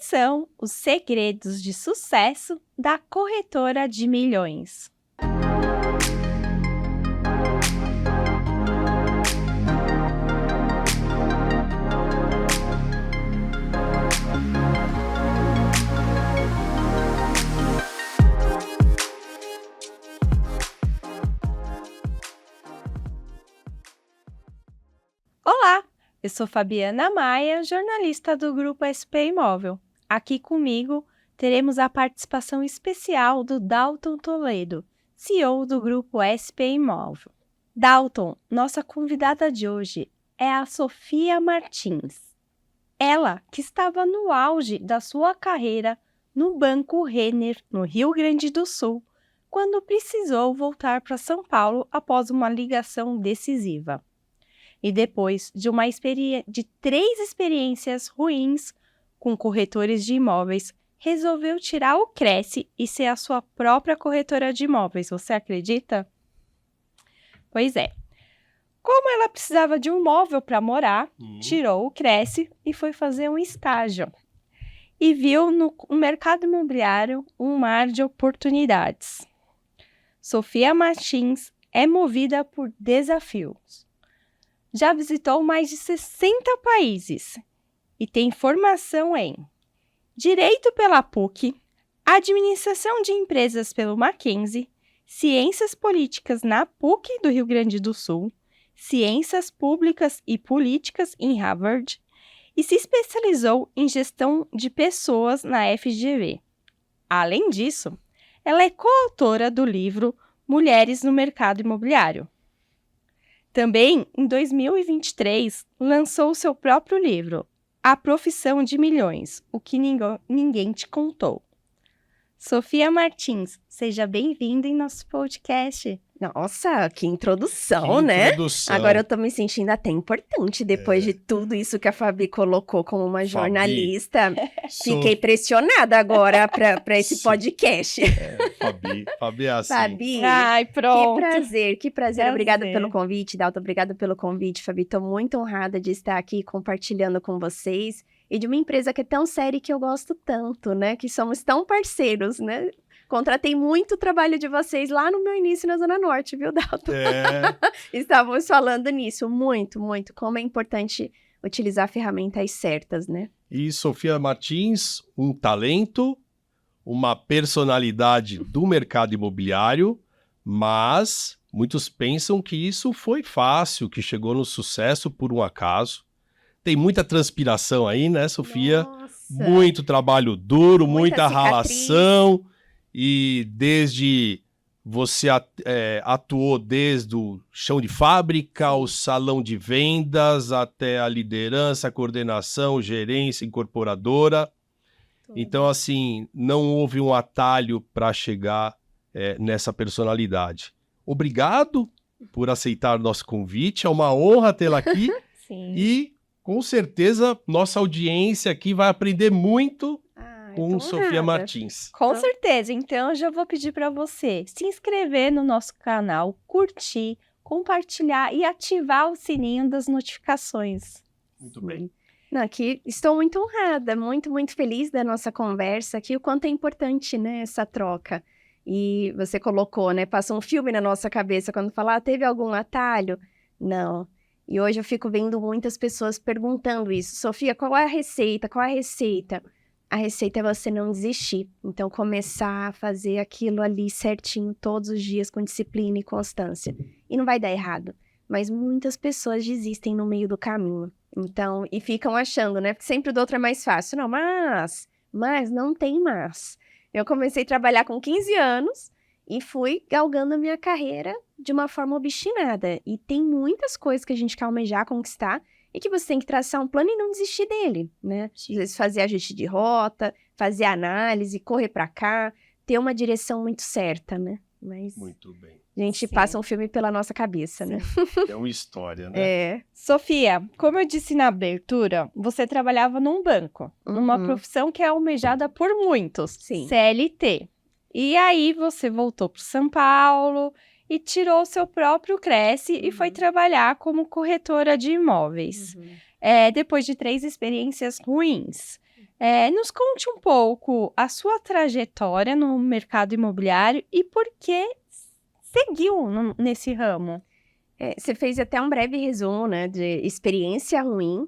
Quais são os segredos de sucesso da corretora de milhões? Olá, eu sou Fabiana Maia, jornalista do Grupo SP Imóvel. Aqui comigo teremos a participação especial do Dalton Toledo, CEO do Grupo SP Imóvel. Dalton, nossa convidada de hoje é a Sofia Martins. Ela que estava no auge da sua carreira no Banco Renner, no Rio Grande do Sul, quando precisou voltar para São Paulo após uma ligação decisiva. E depois de 3 experiências ruins com corretores de imóveis, resolveu tirar o Cresce e ser a sua própria corretora de imóveis. Você acredita? Pois é. Como ela precisava de um imóvel para morar, tirou o Cresce e foi fazer um estágio. E viu no mercado imobiliário um mar de oportunidades. Sofia Martins é movida por desafios. Já visitou mais de 60 países e tem formação em Direito pela PUC, Administração de Empresas pelo Mackenzie, Ciências Políticas na PUC do Rio Grande do Sul, Ciências Públicas e Políticas em Harvard e se especializou em Gestão de Pessoas na FGV. Além disso, ela é coautora do livro Mulheres no Mercado Imobiliário. Também, em 2023, lançou seu próprio livro, A Profissão de Milhões, o que ninguém te contou. Sofia Martins, seja bem-vinda em nosso podcast. Nossa, que introdução, né? Agora eu tô me sentindo até importante depois de tudo isso que a Fabi colocou como uma jornalista. Fiquei pressionada agora para esse podcast. Fabi é assim. Fabi, ai, pronto. Que prazer. Obrigada pelo convite, Dalton. Obrigada pelo convite, Fabi. Tô muito honrada de estar aqui compartilhando com vocês e de uma empresa que é tão séria e que eu gosto tanto, né? Que somos tão parceiros, né? Contratei muito trabalho de vocês lá no meu início na Zona Norte, viu, Dalton? Estávamos falando nisso, muito, muito. Como é importante utilizar ferramentas certas, né? E Sofia Martins, um talento, uma personalidade do mercado imobiliário, mas muitos pensam que isso foi fácil, que chegou no sucesso por um acaso. Tem muita transpiração aí, né, Sofia? Nossa. Muito trabalho duro, muita cicatriz. ralação. E desde você atuou desde o chão de fábrica, o salão de vendas, até a liderança, a coordenação, gerência, incorporadora. Então, assim, não houve um atalho para chegar nessa personalidade. Obrigado por aceitar o nosso convite, é uma honra tê-la aqui. Sim. E, com certeza, nossa audiência aqui vai aprender muito com Sofia Martins. Com certeza. Então, eu já vou pedir para você se inscrever no nosso canal, curtir, compartilhar e ativar o sininho das notificações. Muito bem. Não, aqui estou muito honrada, muito, muito feliz da nossa conversa aqui, o quanto é importante, né, essa troca. E você colocou, né, passa um filme na nossa cabeça quando fala, teve algum atalho? Não. E hoje eu fico vendo muitas pessoas perguntando isso. Sofia, qual é a receita? Qual é a receita? A receita é você não desistir. Então, começar a fazer aquilo ali certinho todos os dias com disciplina e constância. E não vai dar errado. Mas muitas pessoas desistem no meio do caminho. Então, e ficam achando, né? Porque sempre o do outro é mais fácil. Não, mas não tem mas. Eu comecei a trabalhar com 15 anos e fui galgando a minha carreira de uma forma obstinada. E tem muitas coisas que a gente quer almejar, conquistar, e que você tem que traçar um plano e não desistir dele, né? Às vezes fazer ajuste de rota, fazer análise, correr para cá, ter uma direção muito certa, né? Mas muito bem. A gente passa um filme pela nossa cabeça, né? É uma história, né? Sofia, como eu disse na abertura, você trabalhava num banco, numa profissão que é almejada por muitos, Sim. CLT. E aí você voltou para São Paulo e tirou seu próprio Cresce e foi trabalhar como corretora de imóveis. Depois de 3 experiências ruins. Nos conte um pouco a sua trajetória no mercado imobiliário e por que seguiu nesse ramo. Você fez até um breve resumo, né, de experiência ruim.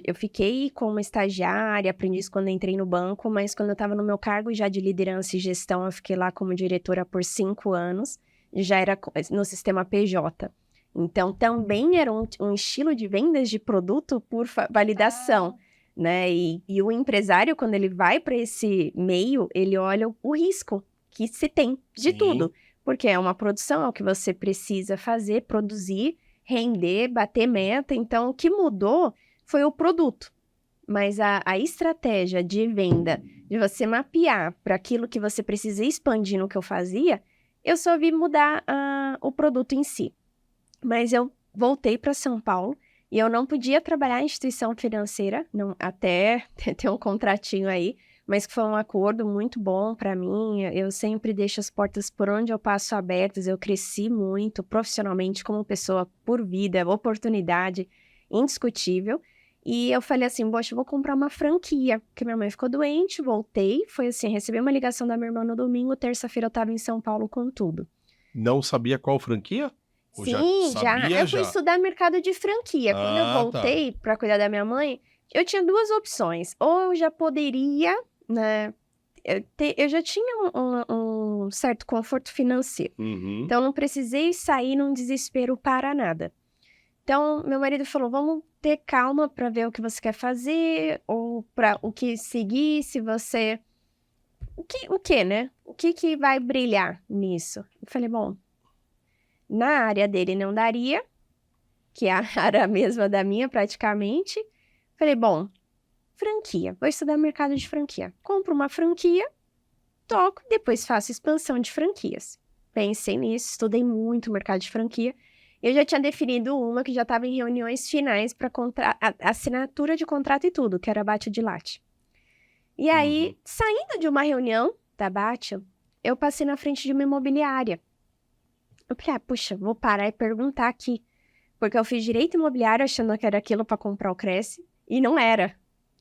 Eu fiquei como estagiária, aprendiz quando entrei no banco, mas quando eu estava no meu cargo já de liderança e gestão, eu fiquei lá como diretora por 5 anos, e já era no sistema PJ. Então, também era um estilo de vendas de produto por validação, né? E o empresário, quando ele vai para esse meio, ele olha o risco que se tem de tudo. Porque é uma produção, é o que você precisa fazer, produzir, render, bater meta. Então, o que mudou foi o produto. Mas a estratégia de venda, de você mapear para aquilo que você precisa expandir no que eu fazia, eu só vi mudar o produto em si. Mas eu voltei para São Paulo e eu não podia trabalhar em instituição financeira, até ter um contratinho aí, mas que foi um acordo muito bom para mim. Eu sempre deixo as portas por onde eu passo abertas. Eu cresci muito profissionalmente como pessoa por vida, oportunidade indiscutível. E eu falei assim, poxa, eu vou comprar uma franquia, porque minha mãe ficou doente, voltei, foi assim, recebi uma ligação da minha irmã no domingo, terça-feira eu estava em São Paulo com tudo. Não sabia qual franquia? Ou Sim, já. Eu fui estudar mercado de franquia. Quando eu voltei para cuidar da minha mãe, eu tinha 2 opções. Ou eu já poderia, né? Eu já tinha um certo conforto financeiro. Uhum. Então, não precisei sair num desespero para nada. Então, meu marido falou, vamos ter calma para ver o que você quer fazer, ou para o que seguir, se você... O que, né? O que vai brilhar nisso? Eu falei, bom... Na área dele não daria, que é a área mesma da minha praticamente. Falei, bom, franquia, vou estudar mercado de franquia. Compro uma franquia, toco, depois faço expansão de franquias. Pensei nisso, estudei muito o mercado de franquia. Eu já tinha definido uma que já estava em reuniões finais para assinatura de contrato e tudo, que era a Batio de Latte. E aí, saindo de uma reunião da Batio, eu passei na frente de uma imobiliária. Eu falei, puxa, vou parar e perguntar aqui. Porque eu fiz direito imobiliário achando que era aquilo para comprar o Cresce. E não era.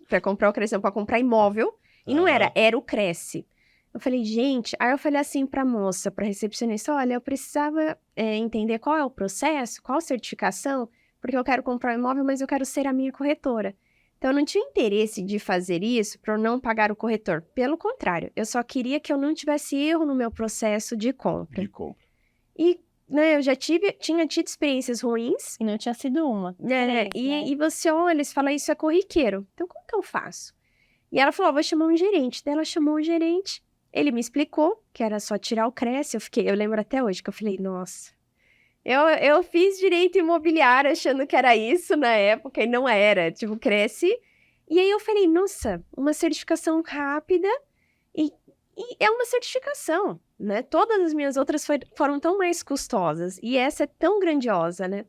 Para comprar o Cresce, não, para comprar imóvel. E não era o Cresce. Eu falei, gente... Aí eu falei assim pra moça, pra recepcionista, olha, eu precisava entender qual é o processo, qual a certificação, porque eu quero comprar um imóvel, mas eu quero ser a minha corretora. Então, eu não tinha interesse de fazer isso para eu não pagar o corretor. Pelo contrário, eu só queria que eu não tivesse erro no meu processo de compra. E, né, eu já tinha tido experiências ruins. E não tinha sido uma. E você olha e fala, isso é corriqueiro. Então, como que eu faço? E ela falou, vou chamar um gerente. Daí ela chamou o gerente. Ele me explicou que era só tirar o Cresce. Eu lembro até hoje que eu falei, nossa. Eu fiz direito imobiliário achando que era isso na época e não era. Tipo, Cresce. E aí eu falei, nossa, uma certificação rápida e é uma certificação, né? Todas as minhas outras foram tão mais custosas. E essa é tão grandiosa, né?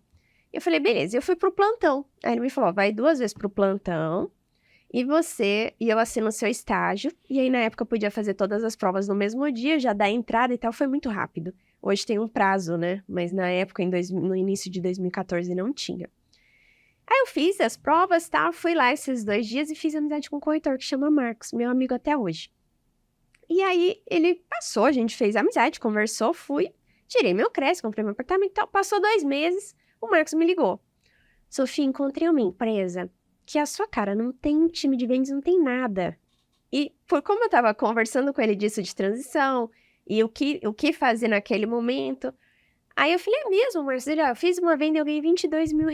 Eu falei, beleza. Eu fui pro plantão. Aí ele me falou, vai 2 vezes pro plantão. E eu assino o seu estágio. E aí, na época, eu podia fazer todas as provas no mesmo dia, já dar entrada e tal. Foi muito rápido. Hoje tem um prazo, né? Mas na época, no início de 2014, não tinha. Aí eu fiz as provas, tal. Fui lá esses 2 dias e fiz amizade com um corretor que chama Marcos, meu amigo até hoje. E aí, ele passou, a gente fez amizade, conversou, fui, tirei meu Cresce, comprei meu apartamento e tal. Passou 2 meses, o Marcos me ligou. Sofia, encontrei uma empresa que a sua cara não tem time de vendas, não tem nada. E por como eu tava conversando com ele disso de transição, e o que fazer naquele momento, aí eu falei, mesmo, Marcos, eu fiz uma venda e eu ganhei R$22 mil.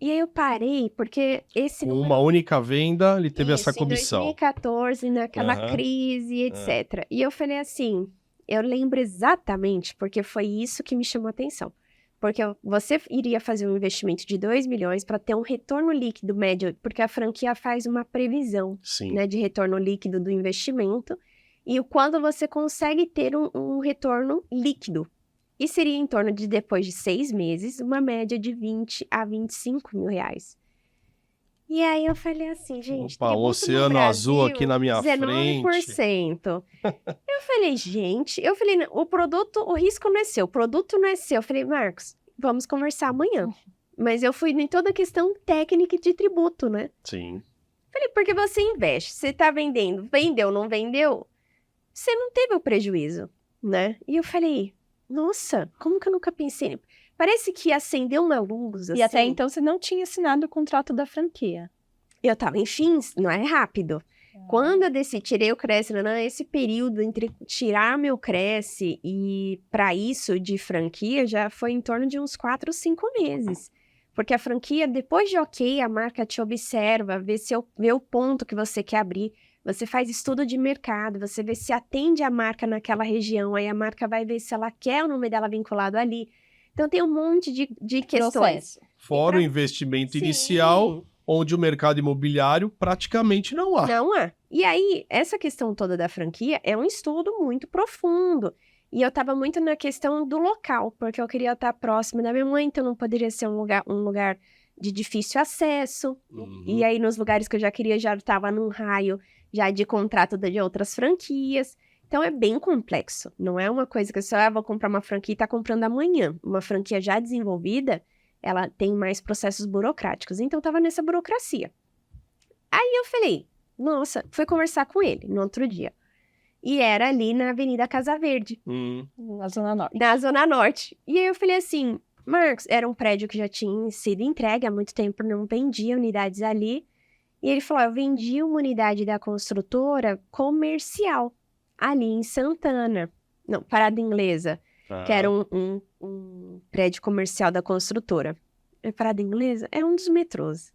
E aí eu parei, porque esse... Com uma única venda, ele teve essa em comissão. 2014, naquela crise, etc. E eu falei assim, eu lembro exatamente, porque foi isso que me chamou a atenção. Porque você iria fazer um investimento de 2 milhões para ter um retorno líquido médio, porque a franquia faz uma previsão, né, de retorno líquido do investimento, e o quando você consegue ter um retorno líquido. E seria em torno de, depois de 6 meses, uma média de 20 a 25 mil reais. E aí eu falei assim, gente... Opa, o oceano azul aqui na minha 19%. Frente. Eu falei, gente... o produto, o risco não é seu, o produto não é seu. Eu falei, Marcos, vamos conversar amanhã. Mas eu fui em toda a questão técnica e de tributo, né? Sim. Falei, porque você investe, você tá vendendo, vendeu, não vendeu, você não teve o prejuízo, né? E eu falei, nossa, como que eu nunca pensei? Parece que acendeu uma luz, assim. E até então você não tinha assinado o contrato da franquia. Eu tava em fins, não é rápido. Quando eu decidi, tirei o Cresce, esse período entre tirar meu Cresce e para isso de franquia já foi em torno de uns 4 ou 5 meses. Porque a franquia, depois de ok, a marca te observa, vê o ponto que você quer abrir, você faz estudo de mercado, você vê se atende a marca naquela região, aí a marca vai ver se ela quer o nome dela vinculado ali. Então tem um monte de questões. Processo. Fora o investimento inicial, onde o mercado imobiliário praticamente não há. Não há. E aí, essa questão toda da franquia é um estudo muito profundo. E eu tava muito na questão do local, porque eu queria estar próximo da minha mãe, então não poderia ser um lugar de difícil acesso. E aí, nos lugares que eu já queria, já estava num raio já de contrato de outras franquias. Então, é bem complexo. Não é uma coisa que eu só vou comprar uma franquia e tá comprando amanhã. Uma franquia já desenvolvida, ela tem mais processos burocráticos. Então, eu tava nessa burocracia. Aí, eu falei, nossa, fui conversar com ele no outro dia. E era ali na Avenida Casa Verde. Na Zona Norte. Na Zona Norte. E aí eu falei assim, Marcos, era um prédio que já tinha sido entregue há muito tempo, não vendia unidades ali. E ele falou, eu vendi uma unidade da construtora comercial, ali em Santana. Não, Parada Inglesa, que era um prédio comercial da construtora. É Parada Inglesa? É um dos metrôs.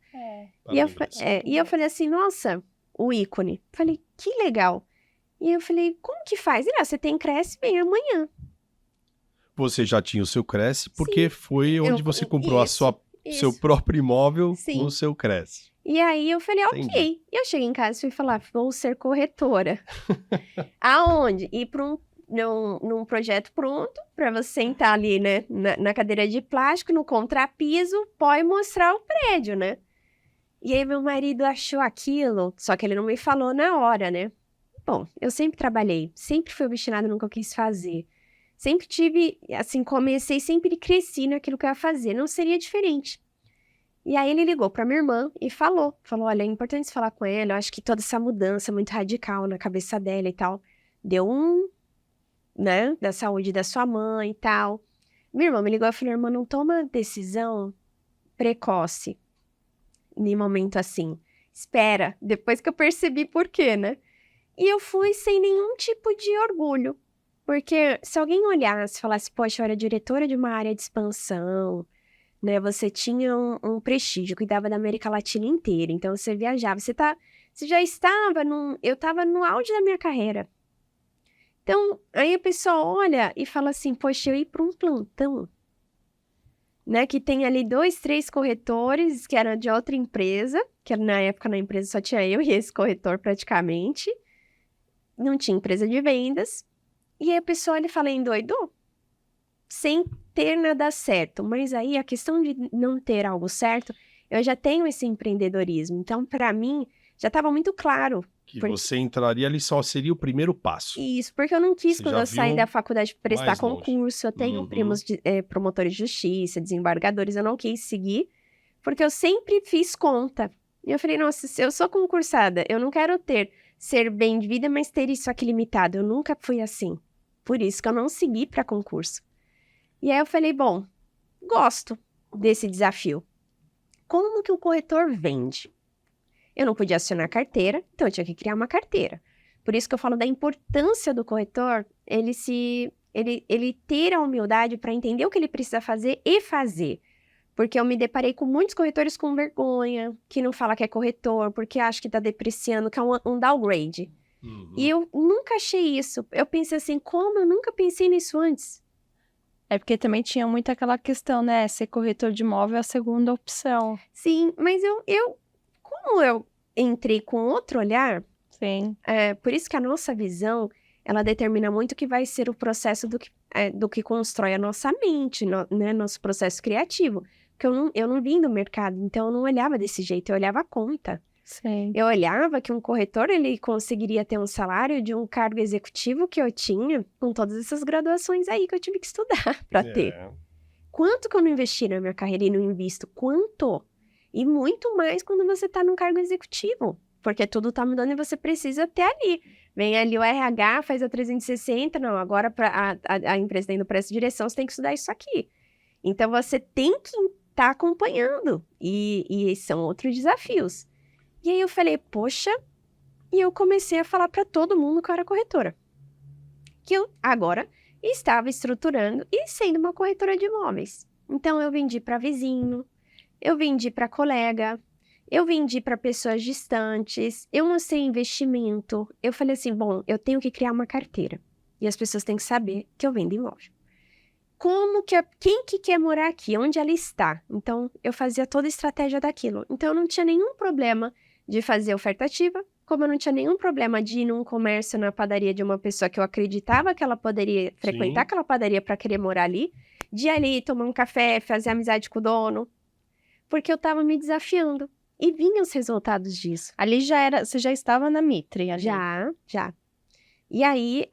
E eu falei assim, nossa, o ícone. Falei, que legal. E eu falei, como que faz? Ele, você tem Cresce, vem amanhã. Você já tinha o seu Cresce, porque foi onde você comprou seu isso. próprio imóvel Sim. no seu Cresce. E aí eu falei, ok. Entendi. E eu cheguei em casa e fui falar, vou ser corretora. Aonde? Ir para num projeto pronto, para você sentar ali, né, na cadeira de plástico, no contrapiso, pode mostrar o prédio, né? E aí meu marido achou aquilo, só que ele não me falou na hora, né? Bom, eu sempre trabalhei, sempre fui obstinada no que eu quis fazer. Sempre tive, assim, comecei, sempre cresci naquilo que eu ia fazer, não seria diferente. E aí ele ligou pra minha irmã e falou, olha, é importante falar com ela, eu acho que toda essa mudança muito radical na cabeça dela e tal, deu né, da saúde da sua mãe e tal. Minha irmã me ligou e falou, irmã, não toma decisão precoce, em momento assim. Espera, depois que eu percebi por quê, né? E eu fui sem nenhum tipo de orgulho. Porque se alguém olhasse e falasse, poxa, eu era diretora de uma área de expansão, né? Você tinha um prestígio, cuidava da América Latina inteira. Então, você viajava. Você já estava eu estava no auge da minha carreira. Então, aí a pessoa olha e fala assim, poxa, eu ia para um plantão, né? Que tem ali 2, 3 corretores que eram de outra empresa, que na época na empresa só tinha eu e esse corretor praticamente. Não tinha empresa de vendas. E aí a pessoa olha e fala, endoidou? Sem ter nada certo. Mas aí a questão de não ter algo certo, eu já tenho esse empreendedorismo. Então, para mim, já estava muito claro. Que você entraria ali só seria o primeiro passo. Isso, porque eu não quis, Você quando eu saí da faculdade, prestar concurso. Eu tenho primos promotores de justiça, desembargadores, eu não quis seguir, porque eu sempre fiz conta. E eu falei, nossa, se eu sou concursada, eu não quero ser bem de vida, mas ter isso aqui limitado. Eu nunca fui assim. Por isso que eu não segui para concurso. E aí eu falei, bom, gosto desse desafio. Como que o corretor vende? Eu não podia acionar carteira, então eu tinha que criar uma carteira. Por isso que eu falo da importância do corretor, ele ter a humildade para entender o que ele precisa fazer e fazer. Porque eu me deparei com muitos corretores com vergonha, que não fala que é corretor, porque acha que está depreciando, que é um downgrade. E eu nunca achei isso. Eu pensei assim, como eu nunca pensei nisso antes? É porque também tinha muito aquela questão, né? Ser corretor de imóvel é a segunda opção. Sim, mas como eu entrei com outro olhar, Sim. Por isso que a nossa visão, ela determina muito o que vai ser o processo do que constrói a nossa mente, né? Nosso processo criativo. Porque eu não vim do mercado, então eu não olhava desse jeito, eu olhava a conta. Sim. Eu olhava que um corretor, ele conseguiria ter um salário de um cargo executivo que eu tinha, com todas essas graduações aí que eu tive que estudar para ter. quanto que eu não investi na minha carreira e não invisto? Quanto? E muito mais quando você tá num cargo executivo, porque tudo tá mudando e você precisa ter ali. Vem ali o RH, faz a 360, não, agora a empresa tá indo para essa direção, você tem que estudar isso aqui. Então, você tem que estar acompanhando, e são outros desafios. E aí eu falei, poxa, e eu comecei a falar para todo mundo que eu era corretora. Que eu agora estava estruturando e sendo uma corretora de imóveis. Então, eu vendi para vizinho, eu vendi para colega, eu vendi para pessoas distantes, eu mostrei investimento. Eu falei assim, bom, eu tenho que criar uma carteira. E as pessoas têm que saber que eu vendo imóvel. Quem que quer morar aqui? Onde ela está? Então, eu fazia toda a estratégia daquilo. Então, eu não tinha nenhum problema de fazer oferta ativa, como eu não tinha nenhum problema de ir num comércio, na padaria de uma pessoa que eu acreditava que ela poderia frequentar aquela padaria para querer morar ali, de ir ali tomar um café, fazer amizade com o dono, porque eu estava me desafiando. E vinham os resultados disso. Ali você já estava na Mitre, ali. Já. E aí,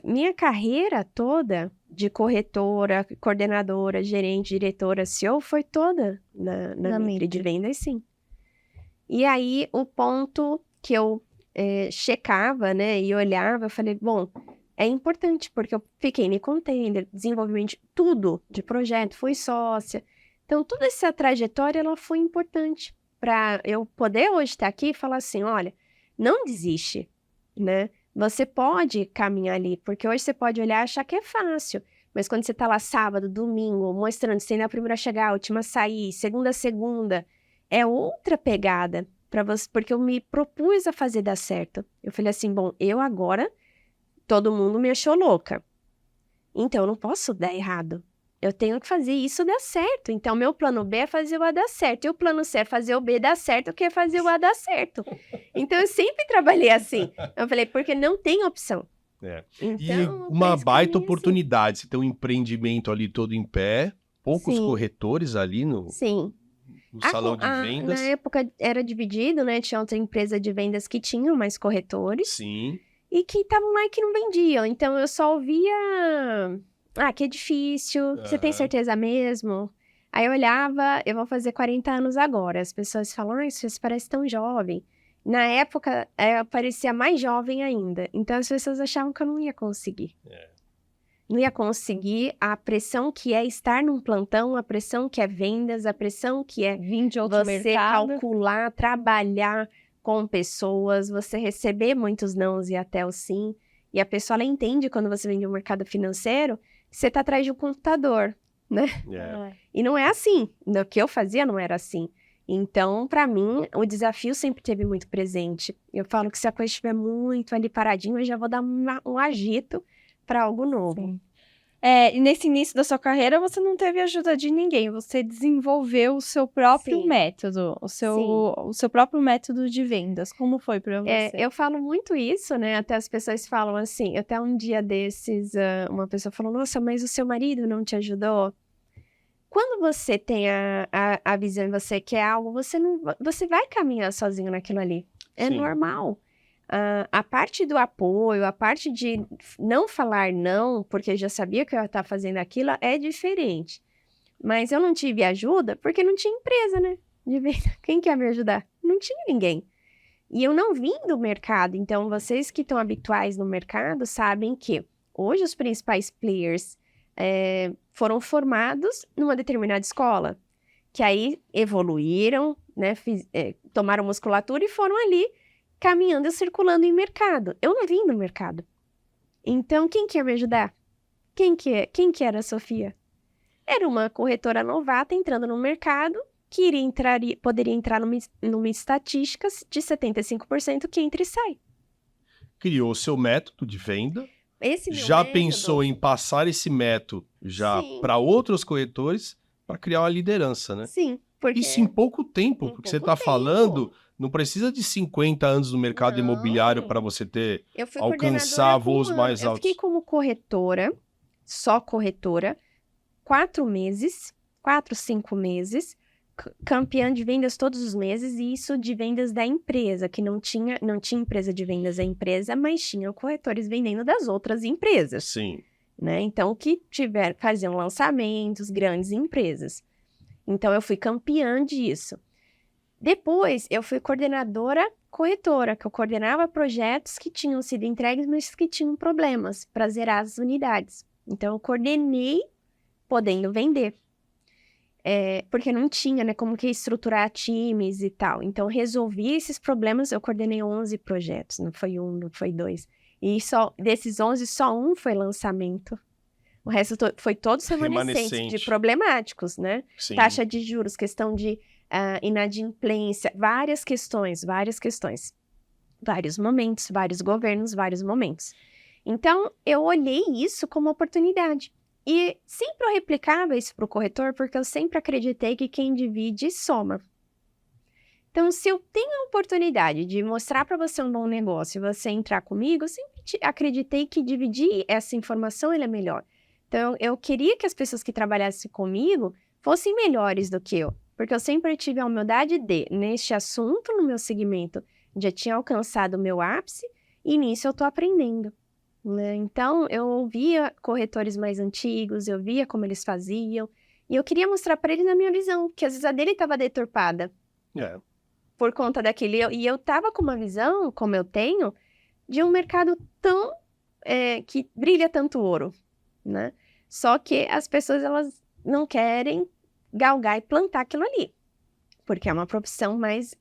minha carreira toda de corretora, coordenadora, gerente, diretora, CEO, foi toda na Mitre de vendas, sim. E aí, o ponto que eu checava, né, e olhava, eu falei, bom, é importante, porque eu fiquei no container, desenvolvimento, tudo de projeto, fui sócia. Então, toda essa trajetória, ela foi importante para eu poder hoje estar aqui e falar assim, olha, não desiste, né? Você pode caminhar ali, porque hoje você pode olhar e achar que é fácil, mas quando você tá lá sábado, domingo, mostrando, sendo a primeira a chegar, a última a sair, segunda a segunda, é outra pegada para você, porque eu me propus a fazer dar certo. Eu falei assim, bom, eu agora, todo mundo me achou louca, então eu não posso dar errado. Eu tenho que fazer isso dar certo. Então, meu plano B é fazer o A dar certo. E o plano C é fazer o B dar certo, que é fazer o A dar certo. Então, eu sempre trabalhei assim. Eu falei, porque não tem opção. Então, e eu uma penso baita comigo oportunidade. Você tem um empreendimento ali todo em pé, poucos Sim. corretores ali no salão de vendas. Na época era dividido, né? Tinha outra empresa de vendas que tinham mais corretores. Sim. E que estavam lá e que não vendiam. Então, eu só ouvia... que é difícil, você tem certeza mesmo? Aí eu olhava, eu vou fazer 40 anos agora. As pessoas falam, você parece tão jovem. Na época, eu parecia mais jovem ainda. Então, as pessoas achavam que eu não ia conseguir. Não ia conseguir a pressão que é estar num plantão, a pressão que é vendas, a pressão que é vir de outro você mercado. calcular, trabalhar com pessoas, você receber muitos nãos e até o sim. E a pessoa, ela entende quando você vem de um mercado financeiro, você tá atrás de um computador, né? E não é assim. No que eu fazia não era assim. Então, para mim, o desafio sempre teve muito presente. Eu falo que se a coisa estiver muito ali paradinha, eu já vou dar um agito para algo novo. Sim. E nesse início da sua carreira, você não teve ajuda de ninguém. Você desenvolveu o seu próprio método, o seu próprio método de vendas. Como foi para você? Eu falo muito isso, né? Até as pessoas falam assim, até um dia desses, uma pessoa falou, nossa, mas o seu marido não te ajudou? Quando você tem a visão e você quer algo, você vai caminhar sozinho naquilo ali. É normal. A parte do apoio, a parte de não falar não, porque eu já sabia que eu ia estar fazendo aquilo, é diferente. Mas eu não tive ajuda porque não tinha empresa, né? Quem quer me ajudar? Não tinha ninguém. E eu não vim do mercado. Então, vocês que estão habituais no mercado sabem que hoje os principais players foram formados numa determinada escola, que aí evoluíram, né? Tomaram musculatura e foram ali caminhando e circulando em mercado. Eu não vim do mercado. Então, quem quer me ajudar? Quem que era a Sofia? Era uma corretora novata entrando no mercado que poderia entrar numa estatística de 75% que entra e sai. Criou seu método de venda. Já pensou em passar esse método já para outros corretores para criar uma liderança, né? Sim. Porque... Isso em pouco tempo, porque você está falando, não precisa de 50 anos no mercado imobiliário para você alcançar voos mais altos. Eu fiquei como corretora, só corretora, 4, 5 meses, campeã de vendas todos os meses, e isso de vendas da empresa, que não tinha empresa de vendas da empresa, mas tinha corretores vendendo das outras empresas. Sim. né? Então, faziam lançamentos, grandes empresas. Então, eu fui campeã disso. Depois, eu fui coordenadora corretora, que eu coordenava projetos que tinham sido entregues, mas que tinham problemas para zerar as unidades. Então, eu coordenei podendo vender. Porque não tinha, né, como que estruturar times e tal. Então, resolvi esses problemas, eu coordenei 11 projetos, não foi um, não foi dois. E desses 11, só um foi lançamento. O resto foi todos remanescentes de problemáticos, né? Sim. Taxa de juros, questão de inadimplência, várias questões. Vários momentos, vários governos, vários momentos. Então, eu olhei isso como oportunidade. E sempre eu replicava isso para o corretor, porque eu sempre acreditei que quem divide soma. Então, se eu tenho a oportunidade de mostrar para você um bom negócio e você entrar comigo, eu sempre acreditei que dividir essa informação ele é melhor. Então, eu queria que as pessoas que trabalhassem comigo fossem melhores do que eu. Porque eu sempre tive a humildade neste assunto, no meu segmento, já tinha alcançado o meu ápice e nisso eu estou aprendendo. Né? Então, eu ouvia corretores mais antigos, eu via como eles faziam, e eu queria mostrar para eles a minha visão, que às vezes a dele estava deturpada por conta daquele. E eu estava com uma visão, como eu tenho, de um mercado tão que brilha tanto ouro, né? Só que as pessoas elas não querem galgar e plantar aquilo ali, porque é uma profissão mais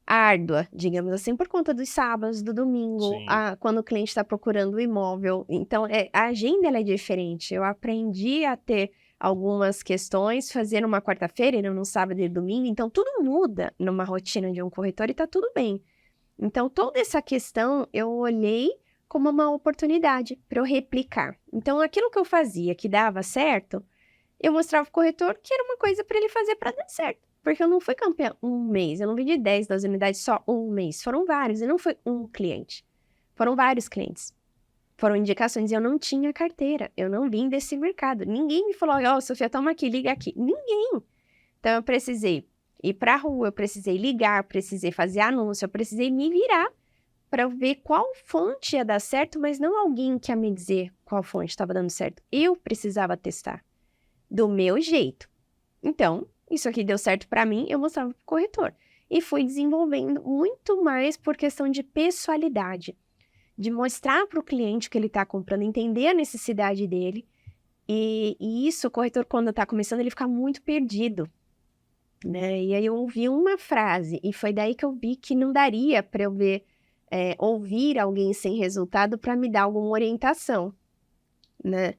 árdua, digamos assim, por conta dos sábados, do domingo, quando o cliente está procurando o imóvel. Então, a agenda ela é diferente. Eu aprendi a ter algumas questões, fazer numa quarta-feira e num sábado e domingo. Então, tudo muda numa rotina de um corretor e está tudo bem. Então, toda essa questão eu olhei como uma oportunidade para eu replicar. Então, aquilo que eu fazia que dava certo, eu mostrava para o corretor que era uma coisa para ele fazer para dar certo. Porque eu não fui campeã um mês, eu não vendi 10, 12 unidades só um mês. Foram vários, e não foi um cliente. Foram vários clientes. Foram indicações, e eu não tinha carteira. Eu não vim desse mercado. Ninguém me falou, Sofia, toma aqui, liga aqui. Ninguém. Então, eu precisei ir para a rua, eu precisei ligar, precisei fazer anúncio, eu precisei me virar para ver qual fonte ia dar certo, mas não alguém que ia me dizer qual fonte estava dando certo. Eu precisava testar. Do meu jeito. Então, isso aqui deu certo para mim, eu mostrava para o corretor. E fui desenvolvendo muito mais por questão de pessoalidade. De mostrar para o cliente o que ele está comprando, entender a necessidade dele. E isso, o corretor, quando está começando, ele fica muito perdido. Né? E aí eu ouvi uma frase, e foi daí que eu vi que não daria para eu ouvir alguém sem resultado para me dar alguma orientação. Né?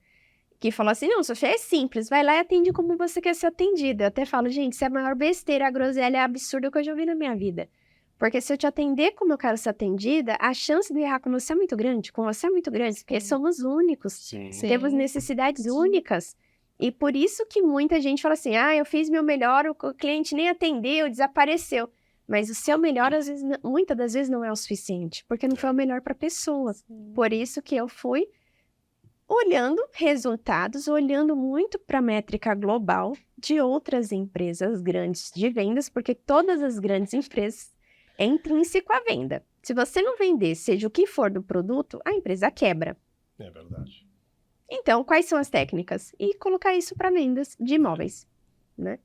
Que falou assim, não, Sofia, é simples, vai lá e atende como você quer ser atendida. Eu até falo, gente, isso é a maior besteira, a groselha absurda que eu já ouvi na minha vida. Porque se eu te atender como eu quero ser atendida, a chance de errar com você é muito grande, porque somos únicos, temos necessidades únicas. E por isso que muita gente fala assim, eu fiz meu melhor, o cliente nem atendeu, desapareceu. Mas o seu melhor, às vezes, muitas das vezes, não é o suficiente, porque não foi o melhor para a pessoa. Por isso que eu fui olhando resultados, olhando muito para a métrica global de outras empresas grandes de vendas, porque todas as grandes empresas é intrínseco à venda. Se você não vender, seja o que for do produto, a empresa quebra. É verdade. Então, quais são as técnicas? E colocar isso para vendas de imóveis, né?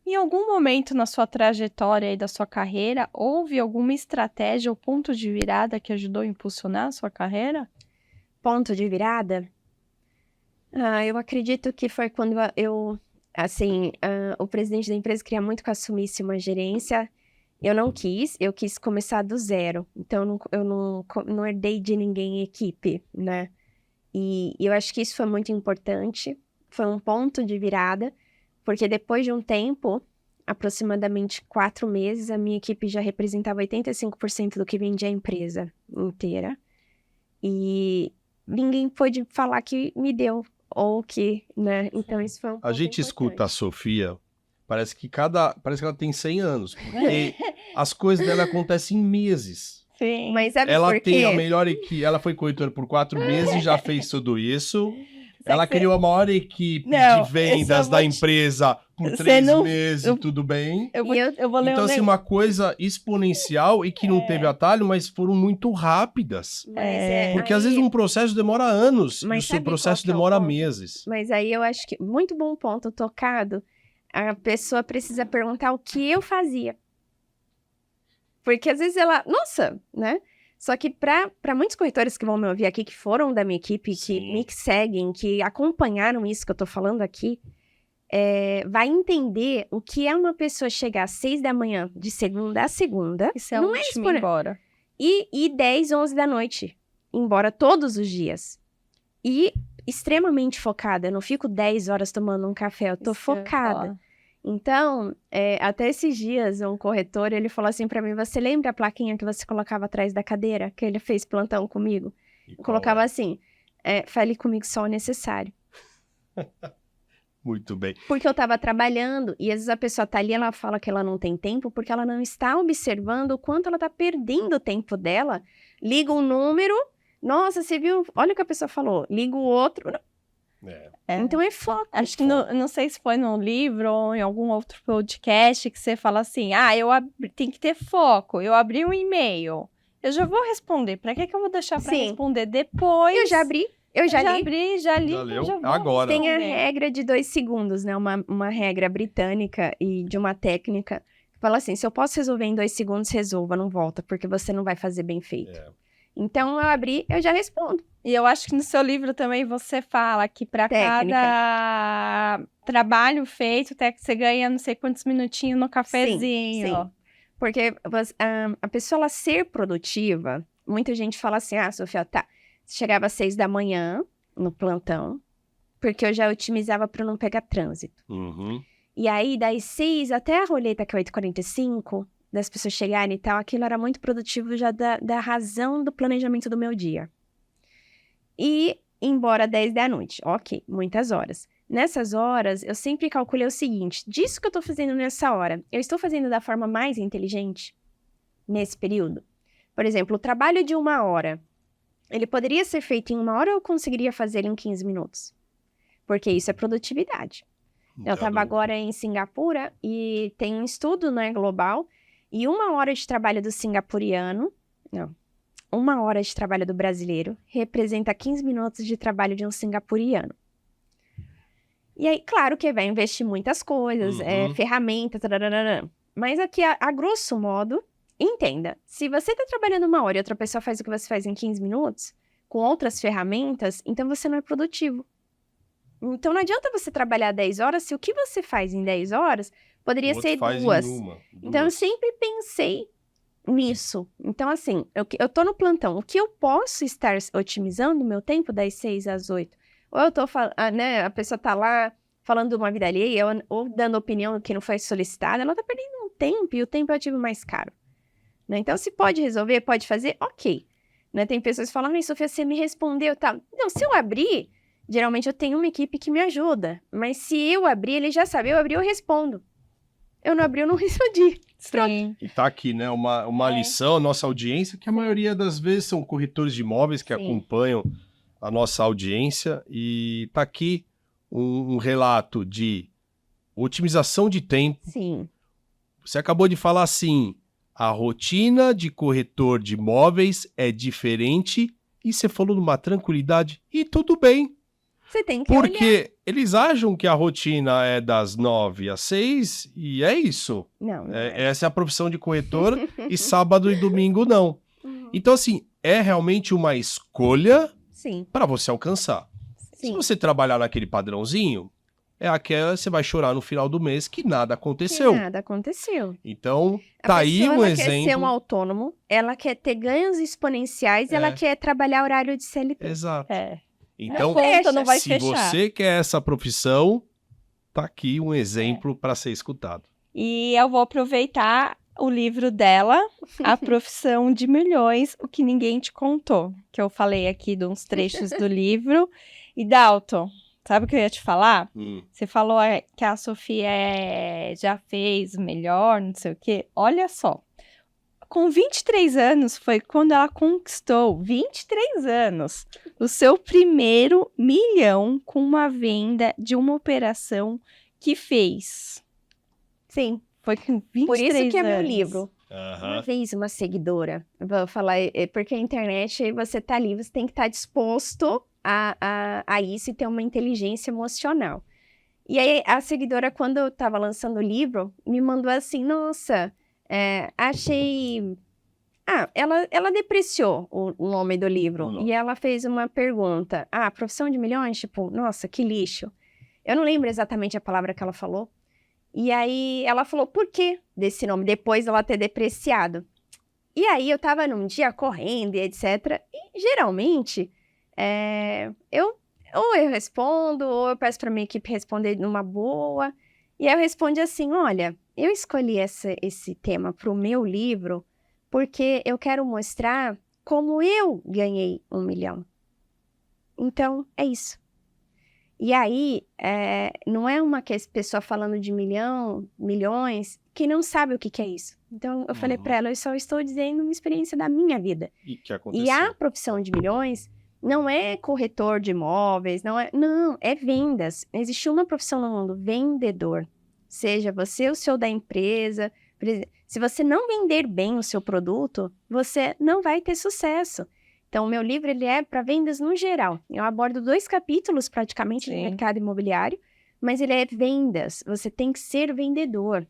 Em algum momento na sua trajetória e da sua carreira, houve alguma estratégia ou ponto de virada que ajudou a impulsionar a sua carreira? Ponto de virada? Eu acredito que foi quando o presidente da empresa queria muito que eu assumisse uma gerência. Eu quis começar do zero. Então, eu não herdei de ninguém equipe, né? E eu acho que isso foi muito importante. Foi um ponto de virada, porque depois de um tempo, aproximadamente 4 meses, a minha equipe já representava 85% do que vendia a empresa inteira. E ninguém pôde falar que me deu. Ou que, né? Então, isso foi um ponto A gente importante. escuta a Sofia, parece que ela tem 100 anos, porque as coisas dela acontecem em meses. Sim. Mas sabe Ela por quê? tem a melhor equipe, ela foi corretora por 4 meses, já fez tudo isso. Ela criou a maior equipe de vendas da empresa por Você 3 não- meses, eu- tudo bem. Eu vou, E eu- eu vou ler Então, um assim, negócio. uma coisa exponencial e que não teve atalho, mas foram muito rápidas. Porque às vezes um processo demora anos e Mas o seu sabe qual processo que é o demora ponto? meses. Mas aí eu acho que muito bom ponto tocado. A pessoa precisa perguntar o que eu fazia. Porque às vezes ela, nossa, né? Só que para muitos corretores que vão me ouvir aqui, que foram da minha equipe, que Sim. me seguem, que acompanharam isso que eu tô falando aqui, vai entender o que é uma pessoa chegar às 6 da manhã, de segunda a segunda, Isso é não o é último expone- embora. e 10, 11 da noite, embora todos os dias. E extremamente focada, eu não fico 10 horas tomando um café, eu tô Isso que eu ia focada. falar. Então, até esses dias, um corretor, ele falou assim pra mim, você lembra a plaquinha que você colocava atrás da cadeira, que ele fez plantão comigo? E Eu qual colocava é? assim, fale comigo só o necessário. Muito bem. Porque eu tava trabalhando, e às vezes a pessoa tá ali, ela fala que ela não tem tempo, porque ela não está observando o quanto ela tá perdendo o tempo dela. Liga um número, nossa, você viu? Olha o que a pessoa falou. Liga o outro. É. Então é foco. Acho que não sei se foi no livro ou em algum outro podcast que você fala assim, tem que ter foco. Eu abri um e-mail, eu já vou responder. Pra que eu vou deixar pra Sim. responder depois? Eu já abri, eu já li. abri, já li, Já então leu? já vou Agora. Tem a responder. regra de 2 segundos, né? Uma regra britânica e de uma técnica. Que fala assim, se eu posso resolver em 2 segundos, resolva, não volta, porque você não vai fazer bem feito. Então, eu abri, eu já respondo. E eu acho que no seu livro também você fala que pra Técnica. cada trabalho feito, até que você ganha não sei quantos minutinhos no cafezinho. sim. Porque a pessoa, ela ser produtiva, muita gente fala assim, Sofia, tá, chegava às 6 da manhã no plantão, porque eu já otimizava para não pegar trânsito. Uhum. E aí, das 6 até a roleta, que é 8h45, das pessoas chegarem e tal, aquilo era muito produtivo já da razão do planejamento do meu dia. E embora 10 da noite, ok, muitas horas. Nessas horas, eu sempre calculei o seguinte, disso que eu tô fazendo nessa hora, eu estou fazendo da forma mais inteligente nesse período? Por exemplo, o trabalho de 1 hora, ele poderia ser feito em 1 hora ou eu conseguiria fazer ele em 15 minutos? Porque isso é produtividade. Eu estava agora em Singapura e tem um estudo, né, global, e 1 hora de trabalho do singapuriano, 1 hora de trabalho do brasileiro representa 15 minutos de trabalho de um singapuriano. E aí, claro que vai investir muitas coisas, ferramenta, tararara. Mas aqui, a grosso modo, entenda, se você está trabalhando 1 hora e outra pessoa faz o que você faz em 15 minutos, com outras ferramentas, então você não é produtivo. Então, não adianta você trabalhar 10 horas se o que você faz em 10 horas poderia ser 2. Então, eu sempre pensei nisso. Então, assim, eu tô no plantão. O que eu posso estar otimizando o meu tempo das 6 às 8? Ou eu tô falando, né, a pessoa tá lá falando de uma vida alheia, ou dando opinião que não foi solicitada, ela tá perdendo um tempo, e o tempo é o ativo mais caro. Né? Então, se pode resolver, pode fazer, ok. Né? Tem pessoas que falam, Sofia, você me respondeu, tá? Não, se eu abrir, geralmente eu tenho uma equipe que me ajuda. Mas se eu abrir, ele já sabe, eu abri, eu respondo. Eu não abri, eu não respondi. Sim. E tá aqui, né, uma lição, a nossa audiência, que a maioria das vezes são corretores de imóveis que Sim. acompanham a nossa audiência. E tá aqui um relato de otimização de tempo. Sim. Você acabou de falar assim, a rotina de corretor de imóveis é diferente e você falou numa tranquilidade e tudo bem. Você tem que olhar. Porque eles acham que a rotina é das 9 às 6 e é isso. Não. Essa é a profissão de corretor e sábado e domingo não. Então, assim, é realmente uma escolha Sim. para você alcançar. Se Sim. você trabalhar naquele padrãozinho, é aquela você vai chorar no final do mês que nada aconteceu. Que nada aconteceu. Então, A tá aí pessoa, um ela quer ser um exemplo. autônomo, ela quer ter ganhos exponenciais, ela quer trabalhar horário de CLT. Exato. Então, Então, não vai se fechar. você quer essa profissão, tá aqui um exemplo para ser escutado. E eu vou aproveitar o livro dela, A Profissão de Milhões, O que Ninguém Te Contou, que eu falei aqui de uns trechos do livro. E Dalton, sabe o que eu ia te falar? Você falou que a Sofia já fez melhor, não sei o quê. Olha só, com 23 anos foi quando ela conquistou, 23 anos, o seu primeiro 1 milhão com uma venda de uma operação que fez. Sim, Foi com 23 por isso que é meu anos. livro. Aham. Uma vez uma seguidora, eu vou falar, porque a internet, aí você tá ali, você tem que estar disposto a isso e ter uma inteligência emocional. E aí, a seguidora, quando eu tava lançando o livro, me mandou assim, nossa, achei... ela depreciou o nome do livro. Não. E ela fez uma pergunta. Profissão de milhões? Tipo, nossa, que lixo. Eu não lembro exatamente a palavra que ela falou. E aí, ela falou, por que desse nome? Depois dela ter depreciado. E aí, eu tava num dia correndo e etc. E, geralmente, ou eu respondo, ou eu peço pra minha equipe responder numa boa. E aí, eu respondo assim, olha, eu escolhi esse tema pro meu livro porque eu quero mostrar como eu ganhei 1 milhão. Então, é isso. E aí, não é uma pessoa falando de milhões, que não sabe o que é isso. Então, eu falei pra ela, eu só estou dizendo uma experiência da minha vida. E que aconteceu? E a profissão de milhões não é corretor de imóveis, não, é vendas. Existe uma profissão no mundo, vendedor. Seja você o CEO da empresa. Se você não vender bem o seu produto, você não vai ter sucesso. Então, o meu livro ele é para vendas no geral. Eu abordo 2 capítulos praticamente de mercado imobiliário, mas ele é vendas. Você tem que ser vendedor.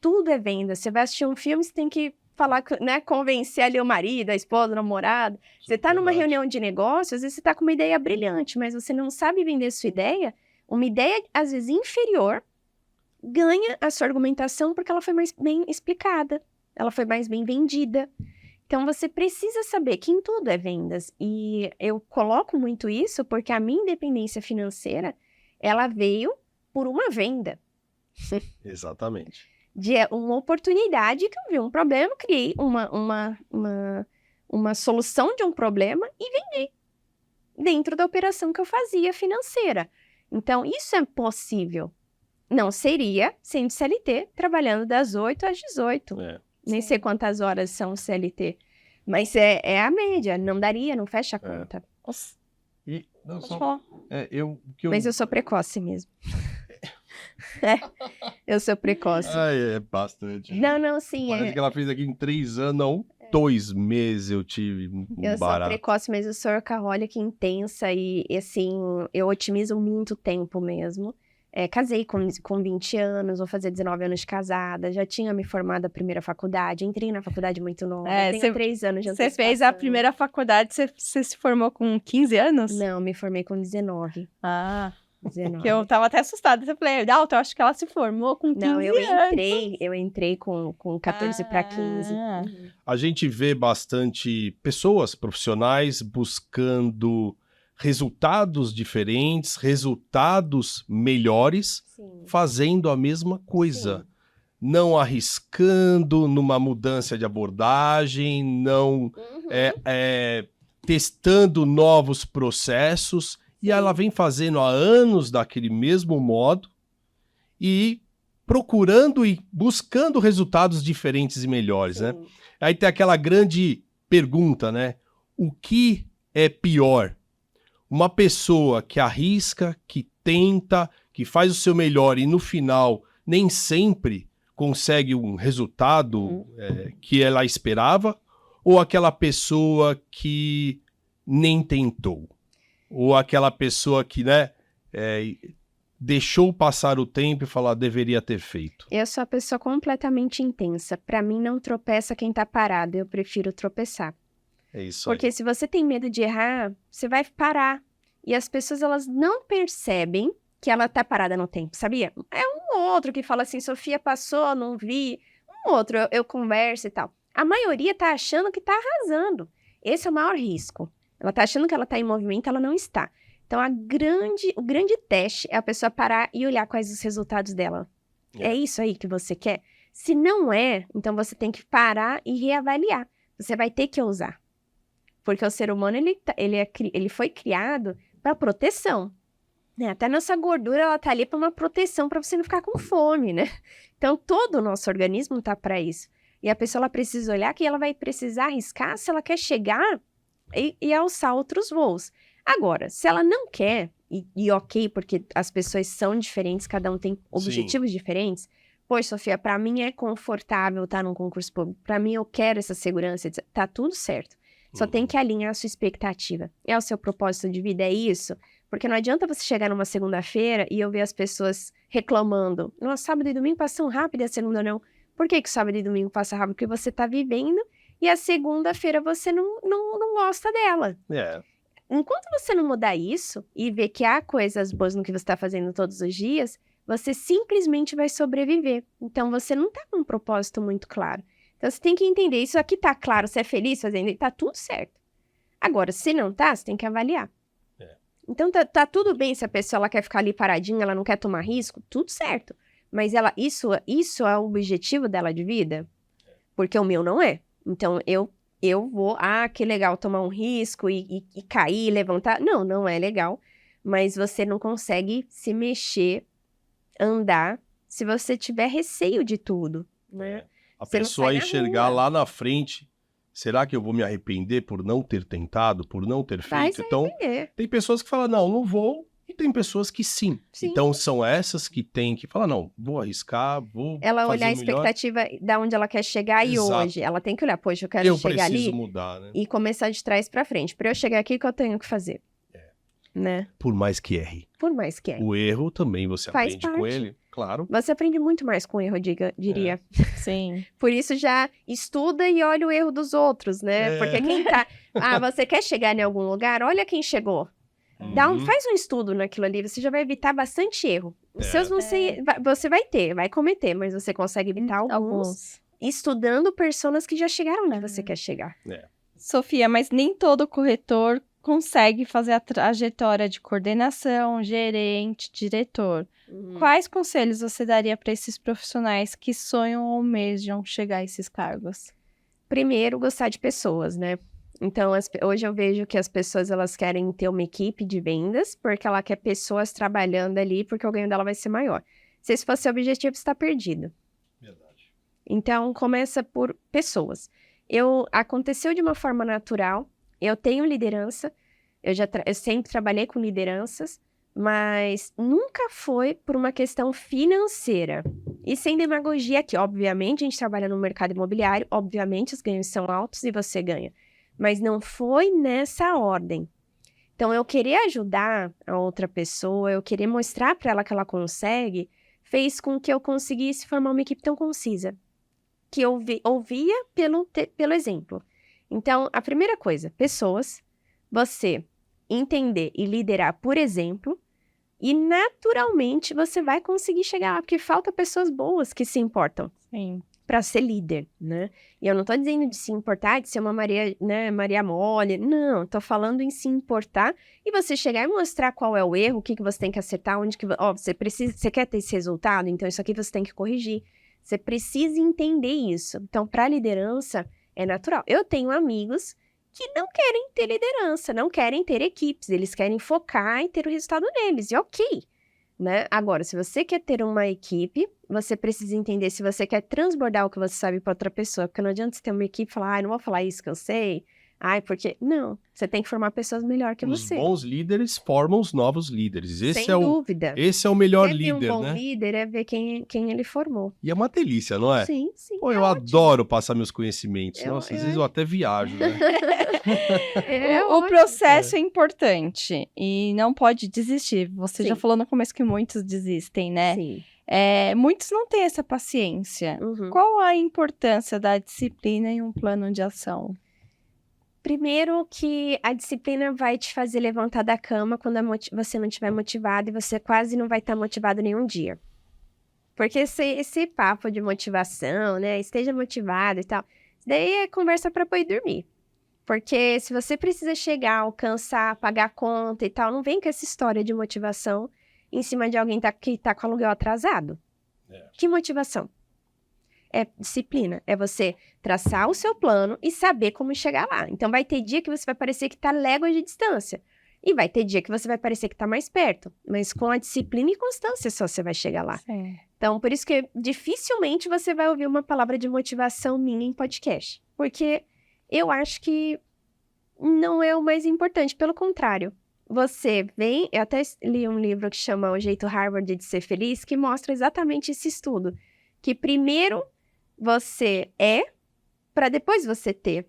Tudo é venda. Você vai assistir um filme, você tem que falar, né, convencer ali o marido, a esposa, o namorado. Você está numa reunião de negócios, às vezes você está com uma ideia brilhante, mas você não sabe vender sua ideia. Uma ideia, às vezes, inferior, ganha a sua argumentação porque ela foi mais bem explicada, ela foi mais bem vendida. Então, você precisa saber que em tudo é vendas. E eu coloco muito isso porque a minha independência financeira, ela veio por uma venda. Exatamente. De uma oportunidade que eu vi um problema, criei uma solução de um problema e vendi dentro da operação que eu fazia financeira. Então, isso é possível. Não seria sendo CLT, trabalhando das 8 às 18. Nem sei quantas horas são CLT. Mas é a média. Não daria, não fecha a conta. E, não, Pode falar. Mas eu sou precoce mesmo. Eu sou precoce. É bastante. Não, sim. Parece que ela fez aqui em 3 anos, não. 2 meses eu tive um Eu barato. sou precoce, mas eu sou workaholic intensa e assim, eu otimizo muito tempo mesmo. Casei com 20 anos, vou fazer 19 anos de casada, já tinha me formado a primeira faculdade, entrei na faculdade muito nova, tenho 3 anos de Você fez a primeira faculdade, você se formou com 15 anos? Não, me formei com 19. 19. Que eu tava até assustada, eu falei, eu acho que ela se formou com 15 Não, anos. eu entrei com 14 para 15. A gente vê bastante pessoas profissionais buscando resultados diferentes, resultados melhores, Sim. fazendo a mesma coisa. Sim. Não arriscando numa mudança de abordagem, não testando novos processos. E ela vem fazendo há anos daquele mesmo modo e procurando e buscando resultados diferentes e melhores, né? Aí tem aquela grande pergunta, né? O que é pior? Uma pessoa que arrisca, que tenta, que faz o seu melhor e no final nem sempre consegue um resultado que ela esperava? Ou aquela pessoa que nem tentou? Ou aquela pessoa que, né, deixou passar o tempo e falar, deveria ter feito? Eu sou a pessoa completamente intensa. Para mim, não tropeça quem tá parado. Eu prefiro tropeçar. É isso Porque aí. se você tem medo de errar, você vai parar. E as pessoas, elas não percebem que ela tá parada no tempo, sabia? É um outro que fala assim, Sofia passou, não vi. Um outro, eu converso e tal. A maioria tá achando que tá arrasando. Esse é o maior risco. Ela tá achando que ela tá em movimento, ela não está. Então, o grande teste é a pessoa parar e olhar quais os resultados dela. É isso aí que você quer? Se não é, então você tem que parar e reavaliar. Você vai ter que ousar. Porque o ser humano, ele foi criado para proteção. Né? Até a nossa gordura, ela tá ali para uma proteção, para você não ficar com fome, né? Então, todo o nosso organismo tá para isso. E a pessoa, ela precisa olhar que ela vai precisar arriscar se ela quer chegar e alçar outros voos. Agora, se ela não quer, e ok, porque as pessoas são diferentes, cada um tem objetivos diferentes. Poxa, Sofia, pra mim é confortável estar num concurso público, pra mim eu quero essa segurança, tá tudo certo. Só tem que alinhar a sua expectativa. É o seu propósito de vida, é isso? Porque não adianta você chegar numa segunda-feira e eu ver as pessoas reclamando. Nossa, sábado e domingo passam rápido e a segunda não. Por que o sábado e domingo passa rápido? Porque você tá vivendo e a segunda-feira você não gosta dela. Enquanto você não mudar isso e ver que há coisas boas no que você está fazendo todos os dias, você simplesmente vai sobreviver. Então, você não tá com um propósito muito claro. Então, você tem que entender, isso aqui tá claro, você é feliz fazendo, tá tudo certo. Agora, se não tá, você tem que avaliar. Então, tá tudo bem se a pessoa ela quer ficar ali paradinha, ela não quer tomar risco, tudo certo. Mas isso é o objetivo dela de vida? Porque o meu não é. Então, eu vou, que legal, tomar um risco e cair, levantar. Não é legal. Mas você não consegue se mexer, andar, se você tiver receio de tudo, né? A Você não pessoa sai na enxergar rua. lá na frente, será que eu vou me arrepender por não ter tentado, por não ter Vai feito? se Então, arrepender. tem pessoas que falam, não vou, e tem pessoas que sim. Sim. Então, são essas que têm que falar, não, vou arriscar, vou Ela fazer olhar a o melhor. expectativa da onde ela quer chegar e Exato. hoje. Ela tem que olhar, poxa, eu quero Eu chegar preciso ali mudar, né? e começar de trás pra frente. Pra eu chegar aqui, o que eu tenho que fazer? Né? Por mais que erre. Por mais que é. O erro também você Faz aprende com parte. ele, claro. Você aprende muito mais com erro, diria. Sim. Por isso já estuda e olha o erro dos outros, né? Porque quem tá... você quer chegar em algum lugar? Olha quem chegou. Faz um estudo naquilo ali, você já vai evitar bastante erro. Os seus você vai cometer, mas você consegue evitar alguns estudando pessoas que já chegaram onde você quer chegar. Sofia, mas nem todo corretor consegue fazer a trajetória de coordenação, gerente, diretor. Quais conselhos você daria para esses profissionais que sonham ou almejam chegar a esses cargos? Primeiro, gostar de pessoas, né? Então, hoje eu vejo que as pessoas, elas querem ter uma equipe de vendas, porque ela quer pessoas trabalhando ali, porque o ganho dela vai ser maior. Se esse fosse o objetivo, você está perdido. Verdade. Então, começa por pessoas. Aconteceu de uma forma natural, eu tenho liderança, eu sempre trabalhei com lideranças, mas nunca foi por uma questão financeira. E sem demagogia aqui, obviamente, a gente trabalha no mercado imobiliário, obviamente os ganhos são altos e você ganha. Mas não foi nessa ordem. Então, eu querer ajudar a outra pessoa, eu querer mostrar para ela que ela consegue, fez com que eu conseguisse formar uma equipe tão concisa. Que eu ouvia pelo exemplo. Então, a primeira coisa, pessoas, você entender e liderar por exemplo, e naturalmente você vai conseguir chegar lá, porque falta pessoas boas que se importam. Sim. Para ser líder, né? E eu não tô dizendo de se importar, de ser uma Maria, né, Maria Mole, não, tô falando em se importar e você chegar e mostrar qual é o erro, o que você tem que acertar, onde que, você quer ter esse resultado, então isso aqui você tem que corrigir. Você precisa entender isso. Então, para liderança, é natural. Eu tenho amigos que não querem ter liderança, não querem ter equipes, eles querem focar em ter o resultado deles, e ok. Né? Agora, se você quer ter uma equipe, você precisa entender se você quer transbordar o que você sabe para outra pessoa, porque não adianta você ter uma equipe e falar, não vou falar isso que eu sei, porque... Não, você tem que formar pessoas melhor que você. Os bons líderes formam os novos líderes. Sem dúvida. Esse é o melhor líder, líder, um bom né? líder é ver quem ele formou. E é uma delícia, não é? Sim. Pô, eu adoro passar meus conhecimentos. Nossa, às vezes eu até viajo, né? O processo é importante e não pode desistir. Você Sim. já falou no começo que muitos desistem, né? Sim. Muitos não têm essa paciência. Uhum. Qual a importância da disciplina em um plano de ação? Primeiro que a disciplina vai te fazer levantar da cama quando você não estiver motivado e você quase não vai estar motivado nenhum dia. Porque esse papo de motivação, né? Esteja motivado e tal, isso daí é conversa para poder dormir. Porque se você precisa chegar, alcançar, pagar conta e tal, não vem com essa história de motivação em cima de alguém que tá com aluguel atrasado. Que motivação? É disciplina, é você traçar o seu plano e saber como chegar lá. Então, vai ter dia que você vai parecer que tá léguas de distância. E vai ter dia que você vai parecer que tá mais perto. Mas com a disciplina e constância só você vai chegar lá. Sim. Então, por isso que dificilmente você vai ouvir uma palavra de motivação minha em podcast. Porque eu acho que não é o mais importante. Pelo contrário, você vem... Eu até li um livro que chama O Jeito Harvard de Ser Feliz, que mostra exatamente esse estudo. Que primeiro você para depois você ter.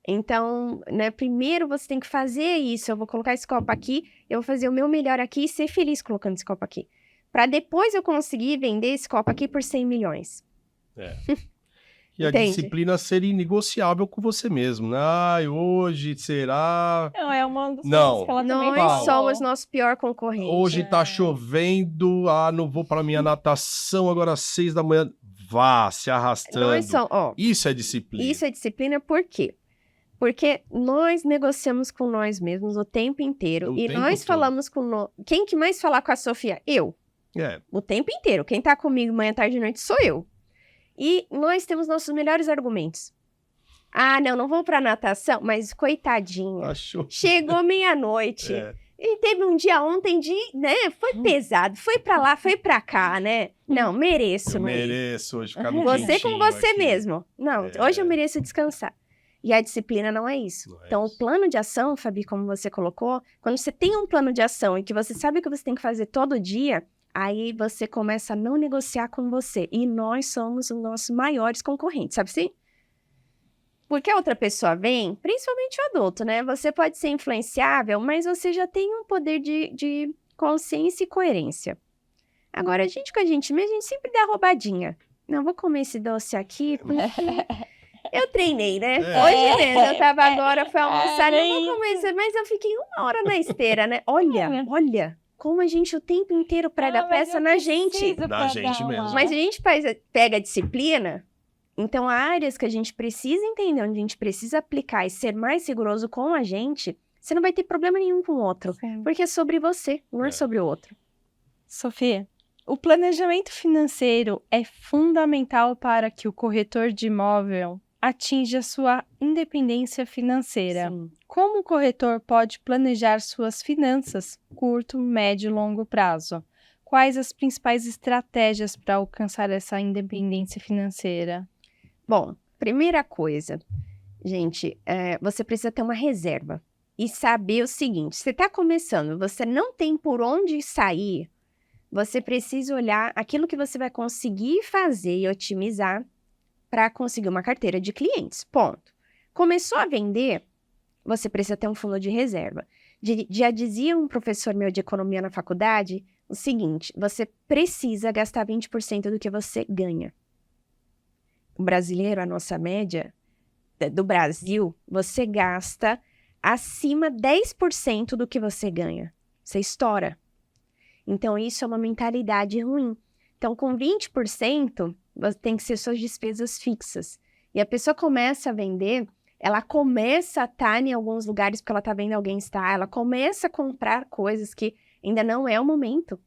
Então, né, primeiro você tem que fazer isso. Eu vou colocar esse copo aqui, eu vou fazer o meu melhor aqui e ser feliz colocando esse copo aqui. Para depois eu conseguir vender esse copo aqui por 100 milhões. E a Entende? disciplina ser inegociável com você mesmo, né? Ai, hoje será... Não, é uma das Não. coisas que ela também Nós falou. somos nosso pior concorrente. Hoje tá chovendo, não vou pra minha natação agora às 6 da manhã. Vá, se arrastando. Isso é disciplina. Isso é disciplina por quê? Porque nós negociamos com nós mesmos o tempo inteiro. O E tempo nós todo. falamos com... Quem que mais fala com a Sofia? Eu. O tempo inteiro. Quem tá comigo manhã, tarde e noite sou eu. E nós temos nossos melhores argumentos. Não vou pra natação, mas coitadinha. Achou. Chegou meia-noite. E teve um dia ontem né? Foi pesado. Foi pra lá, foi pra cá, né? Não, mereço. Eu não é? mereço hoje ficar no Você com quentinho você aqui. mesmo. Não, hoje eu mereço descansar. E a disciplina não é isso. Não é Então, isso. o plano de ação, Fabi, como você colocou, quando você tem um plano de ação e que você sabe o que você tem que fazer todo dia, aí você começa a não negociar com você. E nós somos os nossos maiores concorrentes, sabe assim? Porque a outra pessoa vem, principalmente o adulto, né? Você pode ser influenciável, mas você já tem um poder de consciência e coerência. Agora, a gente com a gente mesmo, a gente sempre dá roubadinha. Não, vou comer esse doce aqui, porque... Eu treinei, né? Hoje mesmo, eu tava agora, fui almoçar, não vou comer isso, mas eu fiquei 1 hora na esteira, né? Olha, como a gente o tempo inteiro prega a peça na gente. Na gente mesmo. Mas a gente pega a disciplina, então há áreas que a gente precisa entender, onde a gente precisa aplicar e ser mais rigoroso com a gente, você não vai ter problema nenhum com o outro. Sim. Porque é sobre você, não é sobre o outro. Sofia, o planejamento financeiro é fundamental para que o corretor de imóvel atinja sua independência financeira. Sim. Como o corretor pode planejar suas finanças, curto, médio e longo prazo? Quais as principais estratégias para alcançar essa independência financeira? Bom, primeira coisa, gente, você precisa ter uma reserva e saber o seguinte, você está começando, você não tem por onde sair, você precisa olhar aquilo que você vai conseguir fazer e otimizar para conseguir uma carteira de clientes, ponto. Começou a vender, você precisa ter um fundo de reserva. Já dizia um professor meu de economia na faculdade o seguinte, você precisa gastar 20% do que você ganha. O brasileiro, a nossa média do Brasil, você gasta acima 10% do que você ganha. Você estoura. Então, isso é uma mentalidade ruim. Então, com 20%, tem que ser suas despesas fixas. E a pessoa começa a vender, ela começa a estar em alguns lugares porque ela está vendo alguém estar, ela começa a comprar coisas que ainda não é o momento.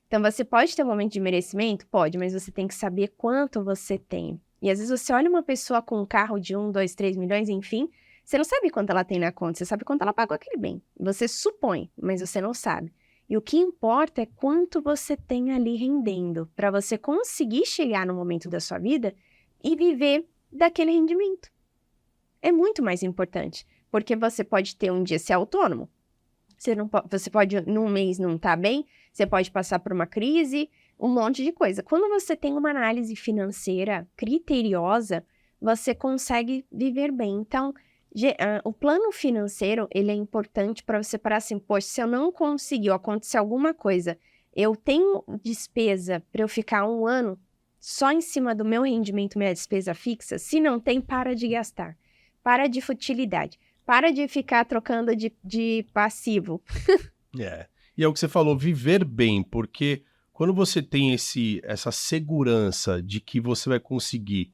Então, você pode ter um momento de merecimento? Pode, mas você tem que saber quanto você tem. E às vezes você olha uma pessoa com um carro de 1, 2, 3 milhões, enfim, você não sabe quanto ela tem na conta, você sabe quanto ela pagou aquele bem. Você supõe, mas você não sabe. E o que importa é quanto você tem ali rendendo, para você conseguir chegar no momento da sua vida e viver daquele rendimento. É muito mais importante, porque você pode ter um dia ser autônomo, você pode num mês não estar bem, você pode passar por uma crise, um monte de coisa. Quando você tem uma análise financeira criteriosa, você consegue viver bem. Então, o plano financeiro, ele é importante para você parar assim, poxa, se eu não conseguir ou acontecer alguma coisa, eu tenho despesa para eu ficar 1 ano só em cima do meu rendimento, minha despesa fixa? Se não tem, para de gastar. Para de futilidade. Para de ficar trocando de passivo. E é o que você falou, viver bem, porque quando você tem essa segurança de que você vai conseguir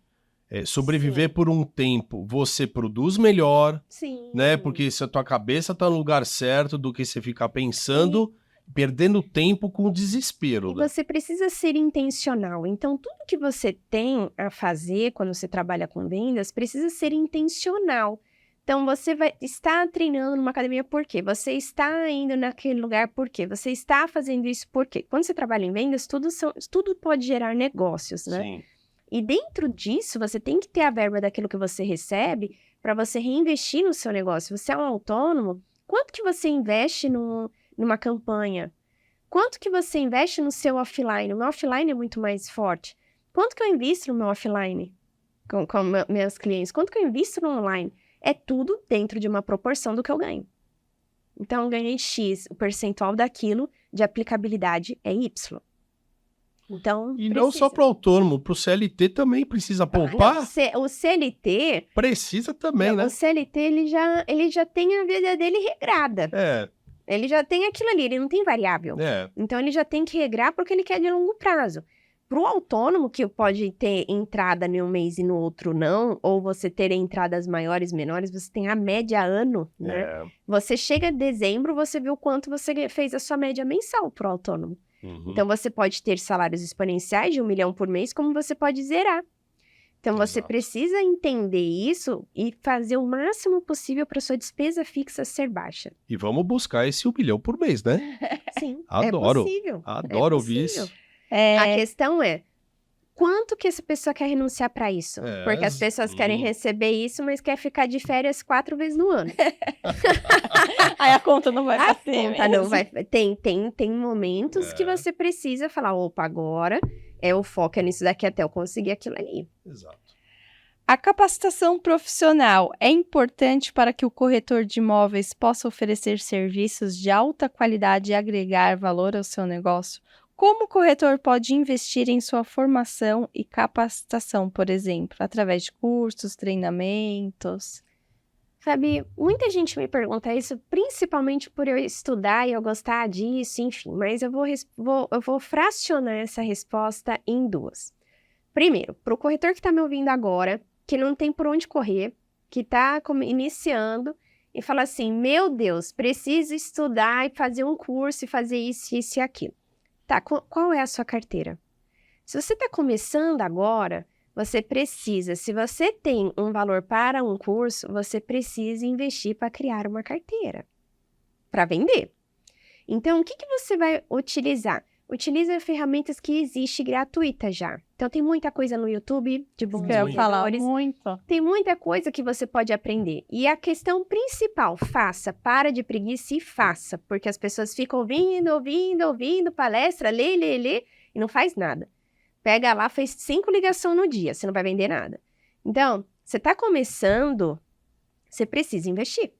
sobreviver por um tempo, você produz melhor, Sim. né? Porque se a tua cabeça tá no lugar certo do que você ficar pensando, perdendo tempo com desespero. E Né? você precisa ser intencional. Então, tudo que você tem a fazer quando você trabalha com vendas precisa ser intencional. Então, você vai estar treinando numa academia por quê? Você está indo naquele lugar por quê? Você está fazendo isso por quê? Quando você trabalha em vendas, tudo pode gerar negócios, né? Sim. E dentro disso, você tem que ter a verba daquilo que você recebe para você reinvestir no seu negócio. Você é um autônomo, quanto que você investe numa campanha? Quanto que você investe no seu offline? O meu offline é muito mais forte. Quanto que eu invisto no meu offline com meus clientes? Quanto que eu invisto no online? É tudo dentro de uma proporção do que eu ganho. Então, eu ganhei X, o percentual daquilo de aplicabilidade é Y. Então, E não só para o autônomo, para o CLT também precisa poupar? O CLT... Precisa também, né? O CLT, ele já tem a vida dele regrada. Ele já tem aquilo ali, ele não tem variável. Então, ele já tem que regrar porque ele quer de longo prazo. Para o autônomo, que pode ter entrada em um mês e no outro não, ou você ter entradas maiores, menores, você tem a média ano, né? Você chega em dezembro, você vê o quanto você fez a sua média mensal para o autônomo. Então, você pode ter salários exponenciais de 1 milhão por mês, como você pode zerar. Então, você precisa entender isso e fazer o máximo possível para sua despesa fixa ser baixa. E vamos buscar esse 1 milhão por mês, né? Sim, Adoro. é possível. Adoro ouvir isso. A questão é, quanto que essa pessoa quer renunciar para isso? Porque as pessoas querem receber isso, mas quer ficar de férias 4 vezes no ano. Aí a conta não vai bater. A conta não vai... Tem momentos que você precisa falar, opa, agora o foco é nisso daqui até eu conseguir aquilo ali. Exato. A capacitação profissional é importante para que o corretor de imóveis possa oferecer serviços de alta qualidade e agregar valor ao seu negócio? Como o corretor pode investir em sua formação e capacitação, por exemplo, através de cursos, treinamentos? Fabi, muita gente me pergunta isso, principalmente por eu estudar e eu gostar disso, enfim. Mas eu vou fracionar essa resposta em 2. Primeiro, para o corretor que está me ouvindo agora, que não tem por onde correr, que está iniciando e fala assim, meu Deus, preciso estudar e fazer um curso e fazer isso e aquilo. Tá, qual é a sua carteira? Se você está começando agora, você precisa, se você tem um valor para um curso, você precisa investir para criar uma carteira, para vender. Então, o que você vai utilizar? Utiliza ferramentas que existem gratuitas já. Então, tem muita coisa no YouTube de bons vendedores. Tem muita coisa que você pode aprender. E a questão principal, faça. Para de preguiça e faça. Porque as pessoas ficam ouvindo palestra, lê, e não faz nada. Pega lá, fez 5 ligações no dia, você não vai vender nada. Então, você está começando, você precisa investir.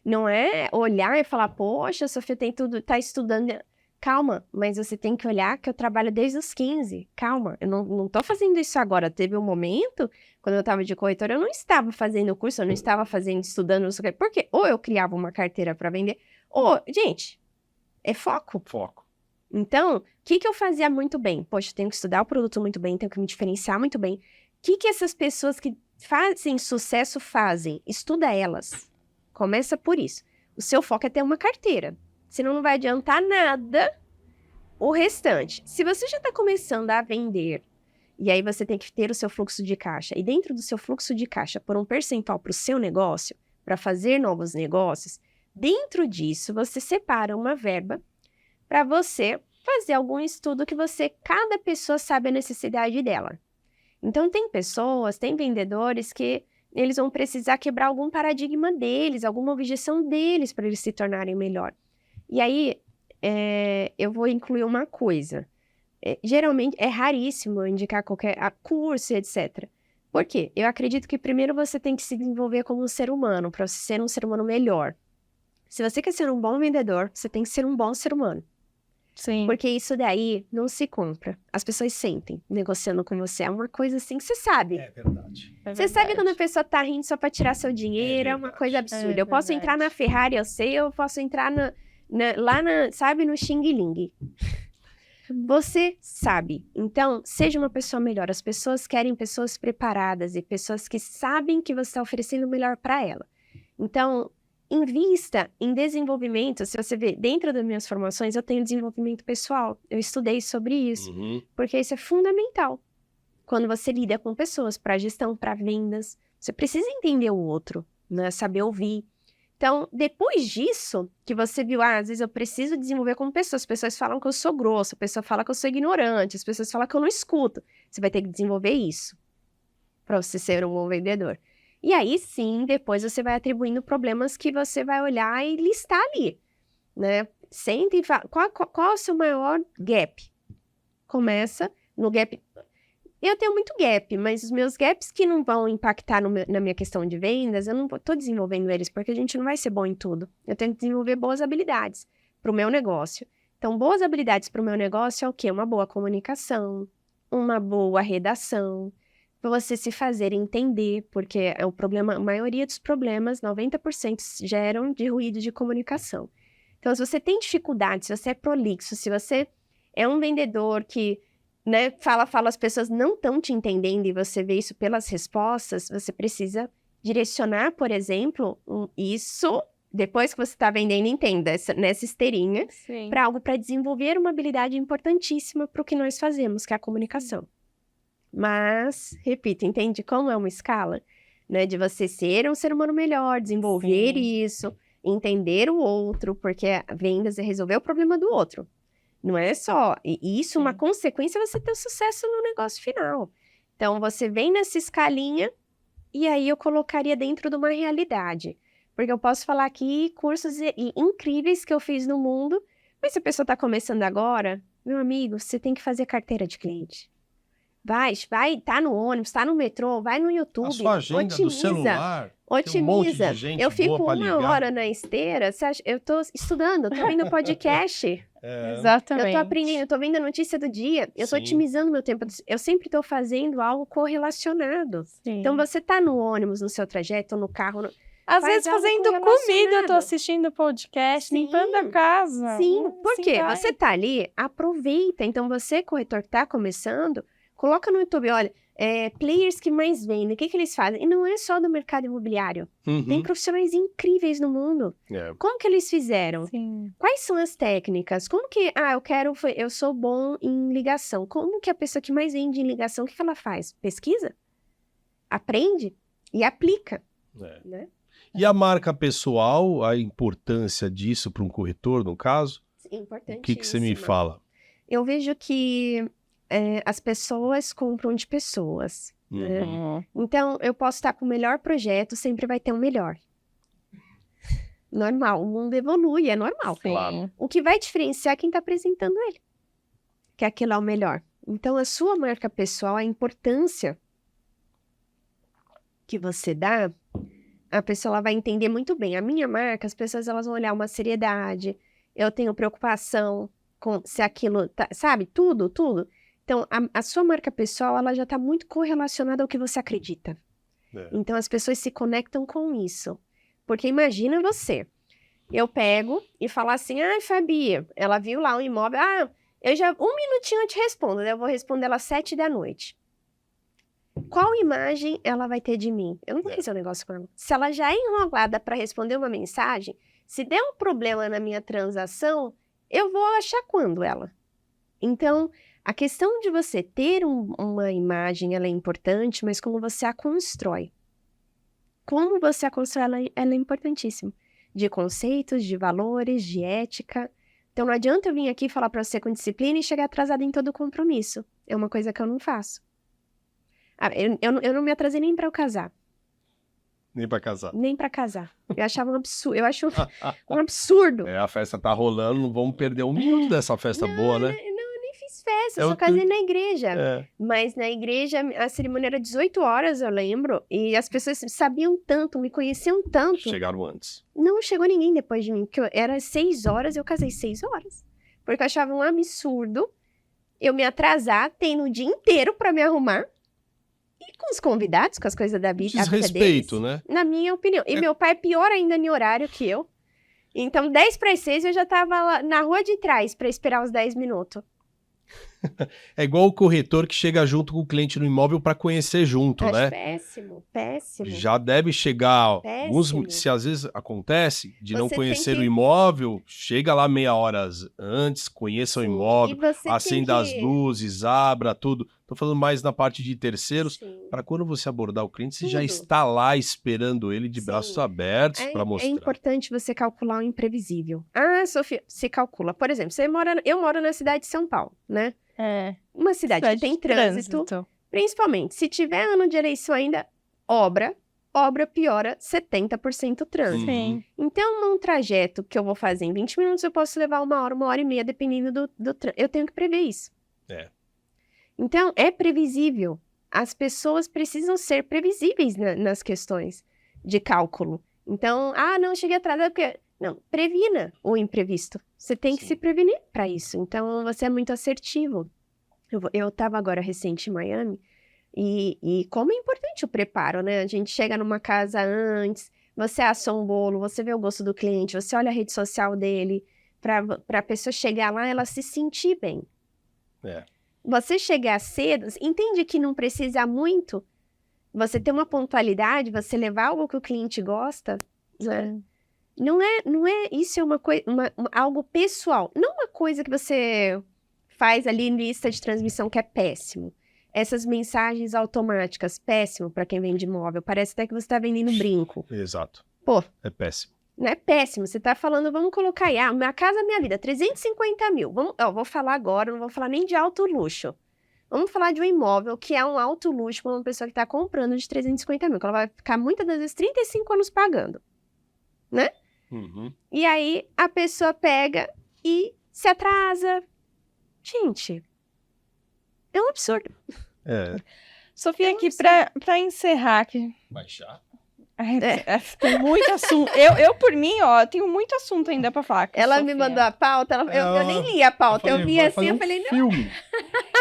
Não é olhar e falar, poxa, Sofia tem tudo, tá estudando... Calma, mas você tem que olhar que eu trabalho desde os 15. Calma, eu não tô fazendo isso agora. Teve um momento, quando eu tava de corretora, eu não estava fazendo curso, eu não estava estudando, não sei o quê. Por quê? Ou eu criava uma carteira para vender, ou, gente, é foco. Então, o que eu fazia muito bem? Poxa, eu tenho que estudar o produto muito bem, tenho que me diferenciar muito bem. O que essas pessoas que fazem sucesso fazem? Estuda elas. Começa por isso. O seu foco é ter uma carteira. Senão não vai adiantar nada o restante. Se você já está começando a vender, e aí você tem que ter o seu fluxo de caixa, e dentro do seu fluxo de caixa, por um percentual para o seu negócio, para fazer novos negócios, dentro disso você separa uma verba para você fazer algum estudo que cada pessoa sabe a necessidade dela. Então, tem pessoas, tem vendedores que eles vão precisar quebrar algum paradigma deles, alguma objeção deles para eles se tornarem melhor. E aí, eu vou incluir uma coisa. Geralmente, é raríssimo eu indicar qualquer curso, etc. Por quê? Eu acredito que primeiro você tem que se desenvolver como um ser humano, para você ser um ser humano melhor. Se você quer ser um bom vendedor, você tem que ser um bom ser humano. Sim. Porque isso daí não se compra. As pessoas sentem negociando com você. É uma coisa assim que você sabe. É verdade. Você sabe quando a pessoa tá rindo só para tirar seu dinheiro, é uma coisa absurda. Eu posso entrar na Ferrari, eu posso entrar sabe, no Xing Ling. Você sabe. Então, seja uma pessoa melhor. As pessoas querem pessoas preparadas e pessoas que sabem que você está oferecendo o melhor para ela. Então, invista em desenvolvimento. Se você vê, dentro das minhas formações, eu tenho desenvolvimento pessoal. Eu estudei sobre isso. Porque isso é fundamental. Quando você lida com pessoas para gestão, para vendas, você precisa entender o outro, né? Saber ouvir. Então, depois disso, que você viu, às vezes eu preciso desenvolver como pessoa, as pessoas falam que eu sou grossa, a pessoa fala que eu sou ignorante, as pessoas falam que eu não escuto. Você vai ter que desenvolver isso para você ser um bom vendedor. E aí sim, depois você vai atribuindo problemas que você vai olhar e listar ali. né? Senta e fala, qual é o seu maior gap? Começa no gap. Eu tenho muito gap, mas os meus gaps que não vão impactar na minha questão de vendas, eu não estou desenvolvendo eles, porque a gente não vai ser bom em tudo. Eu tenho que desenvolver boas habilidades para o meu negócio. Então, boas habilidades para o meu negócio é o quê? Uma boa comunicação, uma boa redação, para você se fazer entender, porque é o problema, a maioria dos problemas, 90% geram de ruído de comunicação. Então, se você tem dificuldade, se você é prolixo, se você é um vendedor que, né, fala, as pessoas não estão te entendendo e você vê isso pelas respostas, você precisa direcionar, por exemplo, isso, depois que você está vendendo, entenda, nessa esteirinha, para algo para desenvolver uma habilidade importantíssima para o que nós fazemos, que é a comunicação. Mas, repito, entende como é uma escala? Né, de você ser um ser humano melhor, desenvolver isso, entender o outro, porque vendas é resolver o problema do outro. Não é só. E isso, uma consequência, você ter o sucesso no negócio final. Então, você vem nessa escalinha e aí eu colocaria dentro de uma realidade. Porque eu posso falar aqui cursos incríveis que eu fiz no mundo, mas se a pessoa está começando agora, meu amigo, você tem que fazer carteira de cliente. Vai, tá no ônibus, tá no metrô, vai no YouTube. A sua agenda do celular. Otimiza. Tem um monte de gente eu fico boa pra ligar. 1 hora na esteira, eu tô estudando, eu tô vendo podcast. Exatamente. Eu tô aprendendo, eu tô vendo a notícia do dia, eu tô otimizando meu tempo. Eu sempre tô fazendo algo correlacionado. Sim. Então, você tá no ônibus, no seu trajeto, no carro... Às vezes fazendo comida, eu tô assistindo podcast, limpando a casa. Sim, porque você tá ali, aproveita. Então, você, corretor que tá começando, coloca no YouTube, olha, players que mais vendem, o que eles fazem? E não é só do mercado imobiliário. Tem profissionais incríveis no mundo. Como que eles fizeram? Sim. Quais são as técnicas? Como que, eu sou bom em ligação. Como que a pessoa que mais vende em ligação, o que ela faz? Pesquisa? Aprende? E aplica. Né? E a marca pessoal, a importância disso para um corretor, no caso? Importantíssima. O que você me fala? Eu vejo que as pessoas compram de pessoas. Né? Então, eu posso estar com o melhor projeto, sempre vai ter um melhor. Normal, o mundo evolui, é normal. Claro. O que vai diferenciar é quem está apresentando ele, que aquilo é o melhor. Então, a sua marca pessoal, a importância que você dá, a pessoa ela vai entender muito bem. A minha marca, as pessoas elas vão olhar uma seriedade, eu tenho preocupação com se aquilo, sabe, tudo. Então, a sua marca pessoal, ela já está muito correlacionada ao que você acredita. Então, as pessoas se conectam com isso. Porque imagina você, eu pego e falo assim, Fabi, ela viu lá um imóvel, eu já, 1 minutinho eu te respondo, né? Eu vou responder ela às 7 da noite. Qual imagem ela vai ter de mim? Eu não vou fazer um negócio com ela. Se ela já é enrolada para responder uma mensagem, se der um problema na minha transação, eu vou achar quando ela. Então, a questão de você ter uma imagem, ela é importante, mas como você a constrói. Como você a constrói, ela é importantíssima. De conceitos, de valores, de ética. Então, não adianta eu vir aqui falar para você com disciplina e chegar atrasada em todo o compromisso. É uma coisa que eu não faço. Eu não me atrasei nem para eu casar. Nem para casar. Nem para casar. Eu achava um absurdo. Eu acho um absurdo. A festa tá rolando, não vamos perder um minuto dessa festa boa, né? Eu nem fiz festa, eu só casei na igreja. Mas na igreja, a cerimônia era 18 horas, eu lembro. E as pessoas sabiam tanto, me conheciam tanto. Chegaram antes. Não chegou ninguém depois de mim, porque era 6 horas, eu casei 6 horas. Porque eu achava um absurdo eu me atrasar, tendo o dia inteiro para me arrumar. E com os convidados, com as coisas da vida. Desrespeito, né? Na minha opinião. E meu pai é pior ainda em horário que eu. Então, 10 para as 6, eu já tava lá na rua de trás para esperar os 10 minutos. É igual o corretor que chega junto com o cliente no imóvel para conhecer junto, Acho né? Péssimo. Já deve chegar, Péssimo. se às vezes acontece, de não Você conhecer tem que- o imóvel, chega lá meia hora antes, conheça o imóvel, E você acenda tem as luzes, abra tudo. Tô falando mais na parte de terceiros, Sim. para quando você abordar o cliente, você já Tudo. está lá esperando ele de Sim. braços abertos para É mostrar. importante você calcular o imprevisível. Sofia, se calcula. Por exemplo, eu moro na cidade de São Paulo, né? Uma cidade que tem de trânsito. Principalmente, se tiver ano de eleição ainda, obra, obra piora 70% o trânsito. Sim. Então, num trajeto que eu vou fazer em 20 minutos, eu posso levar 1 hora e meia, dependendo do trânsito. Eu tenho que prever isso. É. Então, é previsível. As pessoas precisam ser previsíveis nas questões de cálculo. Então, não, cheguei atrasada porque... Não, previna o imprevisto. Você tem que Sim. se prevenir para isso. Então, você é muito assertivo. Eu estava agora recente em Miami e como é importante o preparo, né? A gente chega numa casa antes, você assa um bolo, você vê o gosto do cliente, você olha a rede social dele, para a pessoa chegar lá, ela se sentir bem. É. Você chegar cedo, entende que não precisa muito, você ter uma pontualidade, você levar algo que o cliente gosta, né? Não é, isso é uma coisa, algo pessoal, não uma coisa que você faz ali em lista de transmissão que é péssimo. Essas mensagens automáticas, péssimo para quem vende imóvel, parece até que você está vendendo brinco. Exato. Pô, É péssimo. não é péssimo, você tá falando, vamos colocar aí, minha casa, minha vida, 350 mil. Vou falar agora, não vou falar nem de alto luxo. Vamos falar de um imóvel que é um alto luxo para uma pessoa que está comprando de 350 mil, que ela vai ficar muitas das vezes 35 anos pagando, né? Uhum. E aí a pessoa pega e se atrasa. Gente, é um absurdo. É. Sofia, aqui para encerrar aqui. Baixar. Tem muito assunto. Eu, por mim, tenho muito assunto ainda para falar. Com Ela Sofia. me mandou a pauta, eu nem li a pauta, eu vi assim, eu falei, não. Filme.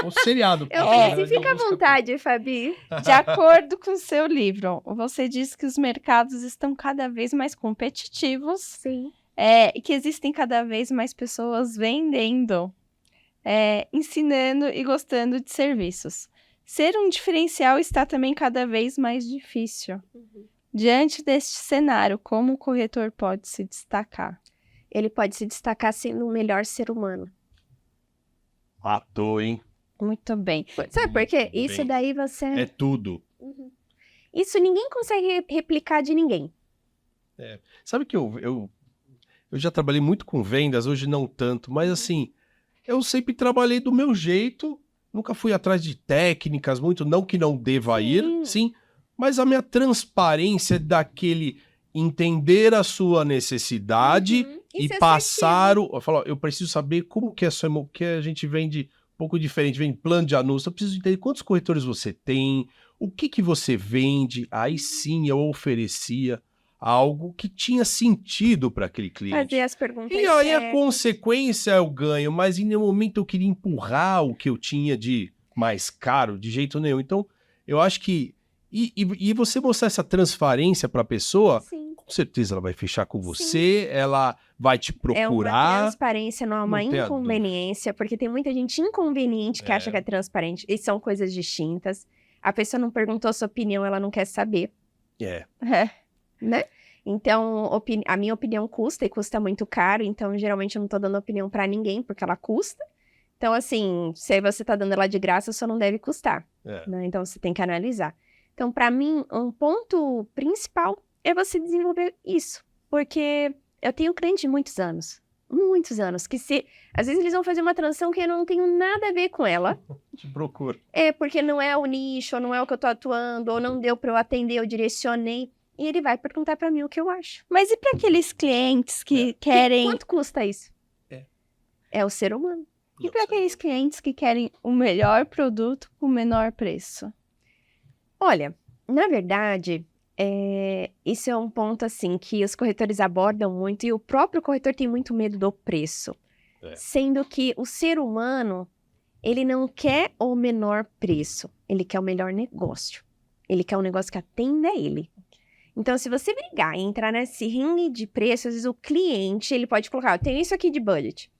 Um seriado. Eu falei assim, fica à vontade, Fabi. De acordo com o seu livro, você diz que os mercados estão cada vez mais competitivos. Sim. E que existem cada vez mais pessoas vendendo, ensinando e gostando de serviços. Ser um diferencial está também cada vez mais difícil. Diante deste cenário, como o corretor pode se destacar? Ele pode se destacar sendo o melhor ser humano. Matou, hein? Muito bem. Sabe por quê? Isso Bem. daí você... É tudo. Isso ninguém consegue replicar de ninguém. Sabe que eu já trabalhei muito com vendas, hoje não tanto, mas assim, eu sempre trabalhei do meu jeito, nunca fui atrás de técnicas, muito, não que não deva ir, sim, mas a minha transparência é daquele entender a sua necessidade e Isso é passar eu falo, eu preciso saber como que é que a gente vende um pouco diferente, vem plano de anúncio, eu preciso entender quantos corretores você tem, o que você vende, aí sim eu oferecia algo que tinha sentido para aquele cliente. Fazer as perguntas E aí a certas. consequência é o ganho, mas em nenhum momento eu queria empurrar o que eu tinha de mais caro, de jeito nenhum. Então, eu acho que... E você mostrar essa transparência para a pessoa, Sim. com certeza ela vai fechar com você, ela vai te É uma procurar. transparência, não é uma Não tem a inconveniência, porque tem muita gente inconveniente que acha que é transparente, e são coisas distintas. A pessoa não perguntou sua opinião, ela não quer saber, É, né? Então, a minha opinião custa, e custa muito caro, então geralmente eu não tô dando opinião pra ninguém, porque ela custa. Então, assim, se você tá dando ela de graça, só não deve custar, né? Então, você tem que analisar. Então, pra mim, um ponto principal é você desenvolver isso, porque eu tenho cliente de muitos anos, que às vezes eles vão fazer uma transação que eu não tenho nada a ver com ela. te procura. Porque não é o nicho, ou não é o que eu tô atuando, ou não deu pra eu atender, eu direcionei. E ele vai perguntar pra mim o que eu acho. Mas e para aqueles clientes que querem... Quanto custa isso? É o ser humano. E para aqueles clientes que querem o melhor produto com o menor preço? Olha, na verdade, isso é um ponto assim que os corretores abordam muito e o próprio corretor tem muito medo do preço. Sendo que o ser humano, ele não quer o menor preço, ele quer o melhor negócio. Ele quer um negócio que atenda ele. Então, se você brigar e entrar nesse ringue de preço, às vezes o cliente, ele pode colocar, eu tenho isso aqui de budget.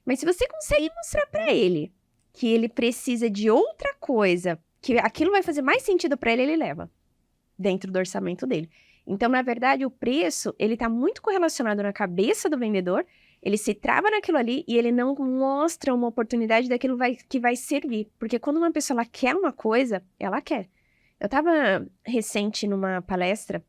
Mas se você consegue mostrar para ele que ele precisa de outra coisa, que aquilo vai fazer mais sentido para ele, ele leva dentro do orçamento dele. Então, na verdade, o preço, ele tá muito correlacionado na cabeça do vendedor, ele se trava naquilo ali e ele não mostra uma oportunidade daquilo que vai servir. Porque quando uma pessoa ela quer uma coisa, ela quer. Eu tava recente numa palestra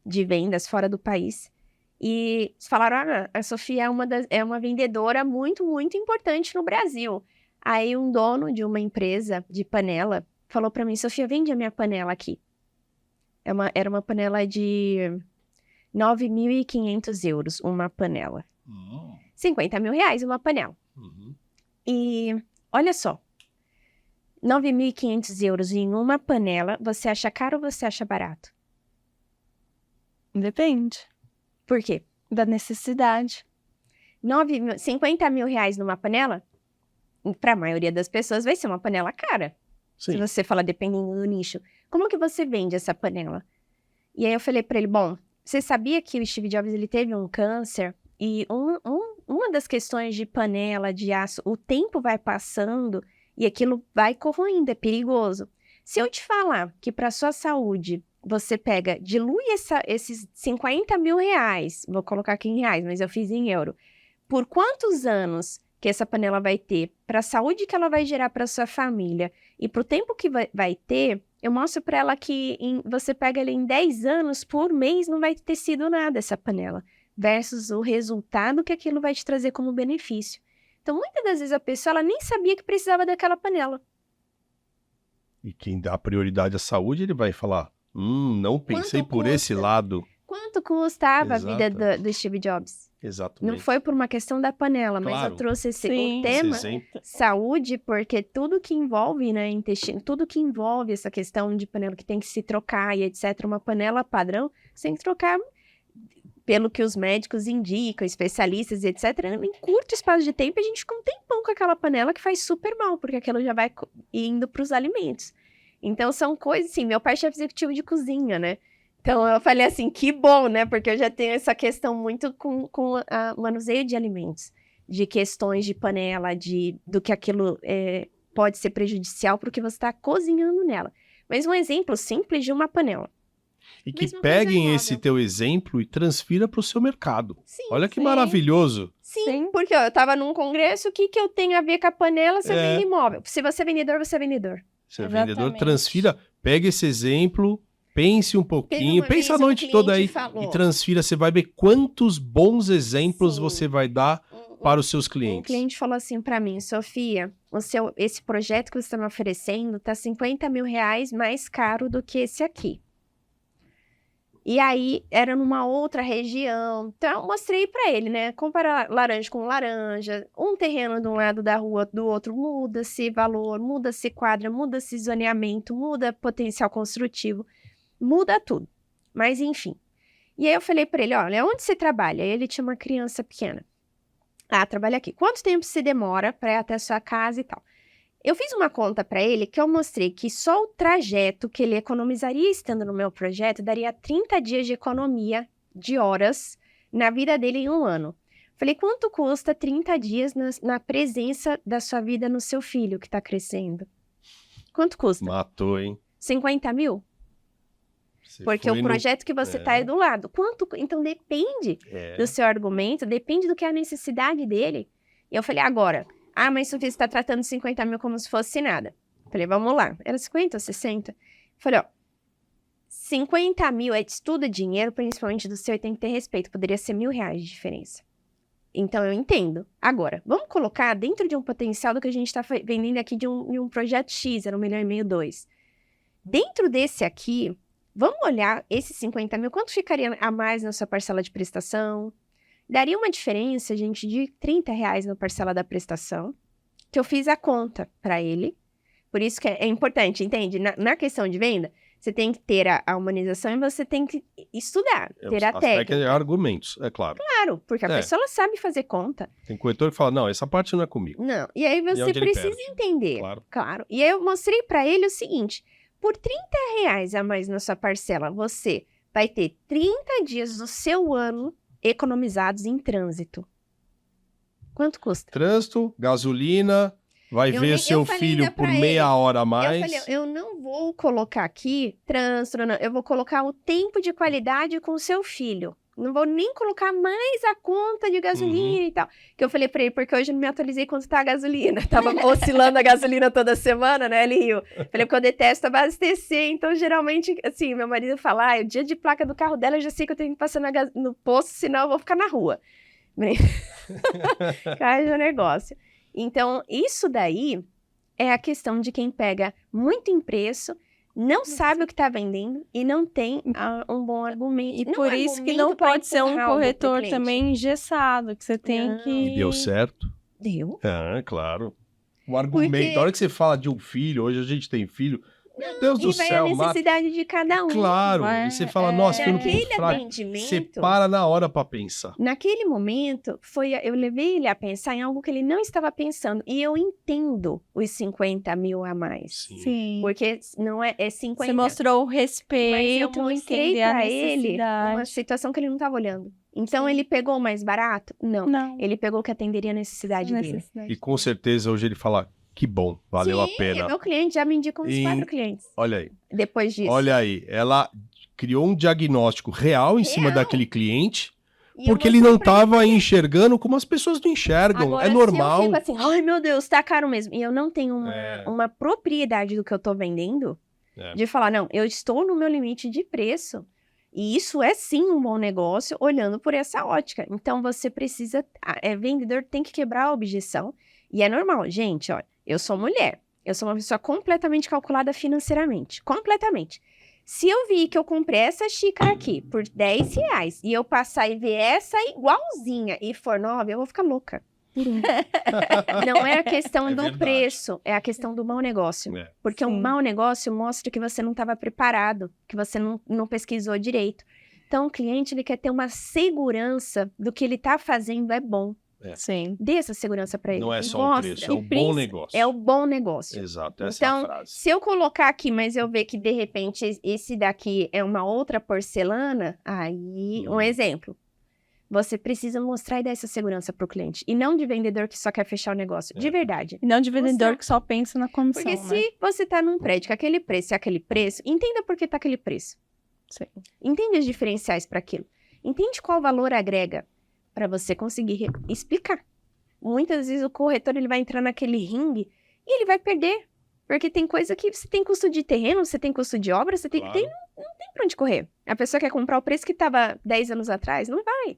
de vendas fora do país e falaram, a Sofia é uma vendedora muito, muito importante no Brasil. Aí um dono de uma empresa de panela falou pra mim, Sofia, vende a minha panela aqui. Era uma panela de 9.500 euros, uma panela. 50 mil reais uma panela. E olha só, 9.500 euros em uma panela, você acha caro ou você acha barato? Depende Por quê? da necessidade. 50 mil reais numa panela, para a maioria das pessoas vai ser uma panela cara. Sim. Se você fala dependendo do nicho. Como que você vende essa panela? E aí eu falei para ele, bom, você sabia que o Steve Jobs ele teve um câncer? E uma das questões de panela, de aço, o tempo vai passando e aquilo vai corroendo, é perigoso. Se eu te falar que para sua saúde você dilui esses 50 mil reais, vou colocar aqui em reais, mas eu fiz em euro, por quantos anos que essa panela vai ter, para a saúde que ela vai gerar para sua família e para o tempo que vai ter, eu mostro para ela que você pega ele em 10 anos, por mês não vai ter sido nada essa panela, versus o resultado que aquilo vai te trazer como benefício. Então, muitas das vezes a pessoa ela nem sabia que precisava daquela panela. E quem dá prioridade à saúde, ele vai falar, não pensei Quanto por esse custa? lado. Quanto custava a vida Exato. do Steve Jobs? Exatamente. Não foi por uma questão da panela, mas Claro. eu trouxe Sim. o tema Esse exemplo. saúde, porque tudo que envolve, né, intestino, tudo que envolve essa questão de panela que tem que se trocar e etc, uma panela padrão, você tem que trocar pelo que os médicos indicam, especialistas e etc, em curto espaço de tempo a gente fica um tempão com aquela panela que faz super mal, porque aquilo já vai indo para os alimentos. Então são coisas assim, meu pai é chefe executivo de cozinha, né? Então eu falei assim, que bom, né? Porque eu já tenho essa questão muito com o manuseio de alimentos, de questões de panela, do que aquilo pode ser prejudicial para o que você está cozinhando nela. Mas um exemplo simples de uma panela. E que Mesma coisa peguem móvel. esse teu exemplo e transfira para o seu mercado. Sim, Olha que sim. maravilhoso. sim, porque ó, eu estava num congresso, o que eu tenho a ver com a panela? Você vende imóvel. Se você é vendedor, você é vendedor. Você é vendedor, Exatamente. transfira, pega esse exemplo, pense um pouquinho, uma pensa a vez um noite toda aí cliente falou. e transfira. Você vai ver quantos bons exemplos Sim. você vai dar para os seus Um clientes. cliente falou assim para mim, Sofia, esse projeto que você está me oferecendo tá 50 mil reais mais caro do que esse aqui. E aí, era numa outra região. Então, eu mostrei para ele, né? Comparar laranja com laranja. Um terreno de um lado da rua, do outro, muda-se valor, muda-se quadra, muda-se zoneamento, muda potencial construtivo, muda tudo. Mas, enfim. E aí, eu falei para ele, olha, onde você trabalha? E ele tinha uma criança pequena. Ah, trabalha aqui. Quanto tempo se demora para ir até a sua casa e tal? Eu fiz uma conta para ele que eu mostrei que só o trajeto que ele economizaria estando no meu projeto daria 30 dias de economia de horas na vida dele em um ano. Falei, quanto custa 30 dias na presença da sua vida no seu filho que está crescendo? Quanto custa? Matou, hein? 50 mil? Você Porque foi o projeto que você está aí do lado. Quanto? Então depende do seu argumento, depende do que é a necessidade dele. E eu falei, agora... Ah, mas Sofia, você está tratando 50 mil como se fosse nada. Falei, vamos lá. Era 50 ou 60? Falei, ó, 50 mil é tudo dinheiro, principalmente do seu, e tem que ter respeito. Poderia ser R$1.000 de diferença. Então, eu entendo. Agora, vamos colocar dentro de um potencial do que a gente está vendendo aqui de um projeto X, era 1,5 milhão, 2. Dentro desse aqui, vamos olhar esses 50 mil, quanto ficaria a mais na sua parcela de prestação? Daria uma diferença, gente, de R$30 na parcela da prestação, que eu fiz a conta para ele. Por isso que é importante, entende? Na questão de venda, você tem que ter a humanização e você tem que estudar, ter a técnica. Argumentos, é claro. Claro, porque a pessoa ela sabe fazer conta. Tem corretor que fala, não, essa parte não é comigo. Não, e aí você precisa entender. Claro. E aí eu mostrei para ele o seguinte, por R$30 a mais na sua parcela, você vai ter 30 dias do seu ano economizados em trânsito. Quanto custa? Trânsito, gasolina, vai ver seu filho por meia hora a mais. Eu falei, eu não vou colocar aqui trânsito, não, eu vou colocar o tempo de qualidade com o seu filho. Não vou nem colocar mais a conta de gasolina e tal. Que eu falei pra ele, porque hoje eu não me atualizei quanto tá a gasolina. Tava oscilando a gasolina toda semana, né? Ele riu. Falei, porque eu detesto abastecer. Então, geralmente, assim, meu marido fala, o dia de placa do carro dela, eu já sei que eu tenho que passar no posto, senão eu vou ficar na rua. Cai o negócio. Então, isso daí é a questão de quem pega muito em preço, não sabe o que está vendendo e não tem um bom argumento. E por isso que não pode ser um corretor também engessado, que você tem que... E deu certo? Deu. Claro. O argumento, na hora que você fala de um filho, hoje a gente tem filho, meu Deus do céu, a necessidade de cada um. Claro, e você fala, nossa, filho muito fraco. Você para na hora para pensar. Naquele momento, eu levei ele a pensar em algo que ele não estava pensando. E eu entendo os 50 mil a mais. Sim. Porque não é 50. Você mostrou o respeito, mas eu mostrei entender a pra ele necessidade. uma situação que ele não estava olhando. Então, ele pegou o mais barato? Não. Ele pegou o que atenderia a necessidade dele. E com certeza hoje ele fala, que bom, valeu a pena. Meu cliente já me indicou uns 4 clientes. Olha aí. Depois disso. Olha aí, ela criou um diagnóstico real em cima daquele cliente, porque ele não estava enxergando como as pessoas não enxergam. Agora, é normal. Se eu fico assim, ai meu Deus, tá caro mesmo. E eu não tenho uma propriedade do que eu tô vendendo, de falar, não, eu estou no meu limite de preço. E isso é sim um bom negócio, olhando por essa ótica. Então, você precisa... vendedor tem que quebrar a objeção. E é normal. Gente, olha, eu sou mulher. Eu sou uma pessoa completamente calculada financeiramente. Completamente. Se eu vi que eu comprei essa xícara aqui por R$10 e eu passar e ver essa igualzinha e for 9, eu vou ficar louca. Não é a questão do preço, é a questão do mau negócio. Porque um mau negócio mostra que você não estava preparado, que você não pesquisou direito. Então, o cliente ele quer ter uma segurança do que ele está fazendo é bom. Sim. Dê essa segurança para ele. Não é só o preço, é o bom negócio. É o bom negócio. Exato, essa é a frase. Se eu colocar aqui, mas eu ver que de repente esse daqui é uma outra porcelana, aí, um exemplo. Você precisa mostrar e dar essa segurança pro cliente. E não de vendedor que só quer fechar o negócio. De verdade. E não de vendedor que só pensa na comissão. Porque se você tá num prédio com aquele preço e aquele preço, entenda por que tá aquele preço. Sim. Entende os diferenciais para aquilo. Entende qual valor agrega para você conseguir explicar. Muitas vezes o corretor ele vai entrar naquele ringue e ele vai perder. Porque tem coisa que você tem custo de terreno, você tem custo de obra, você tem, não tem pra onde correr. A pessoa quer comprar o preço que estava 10 anos atrás, não vai.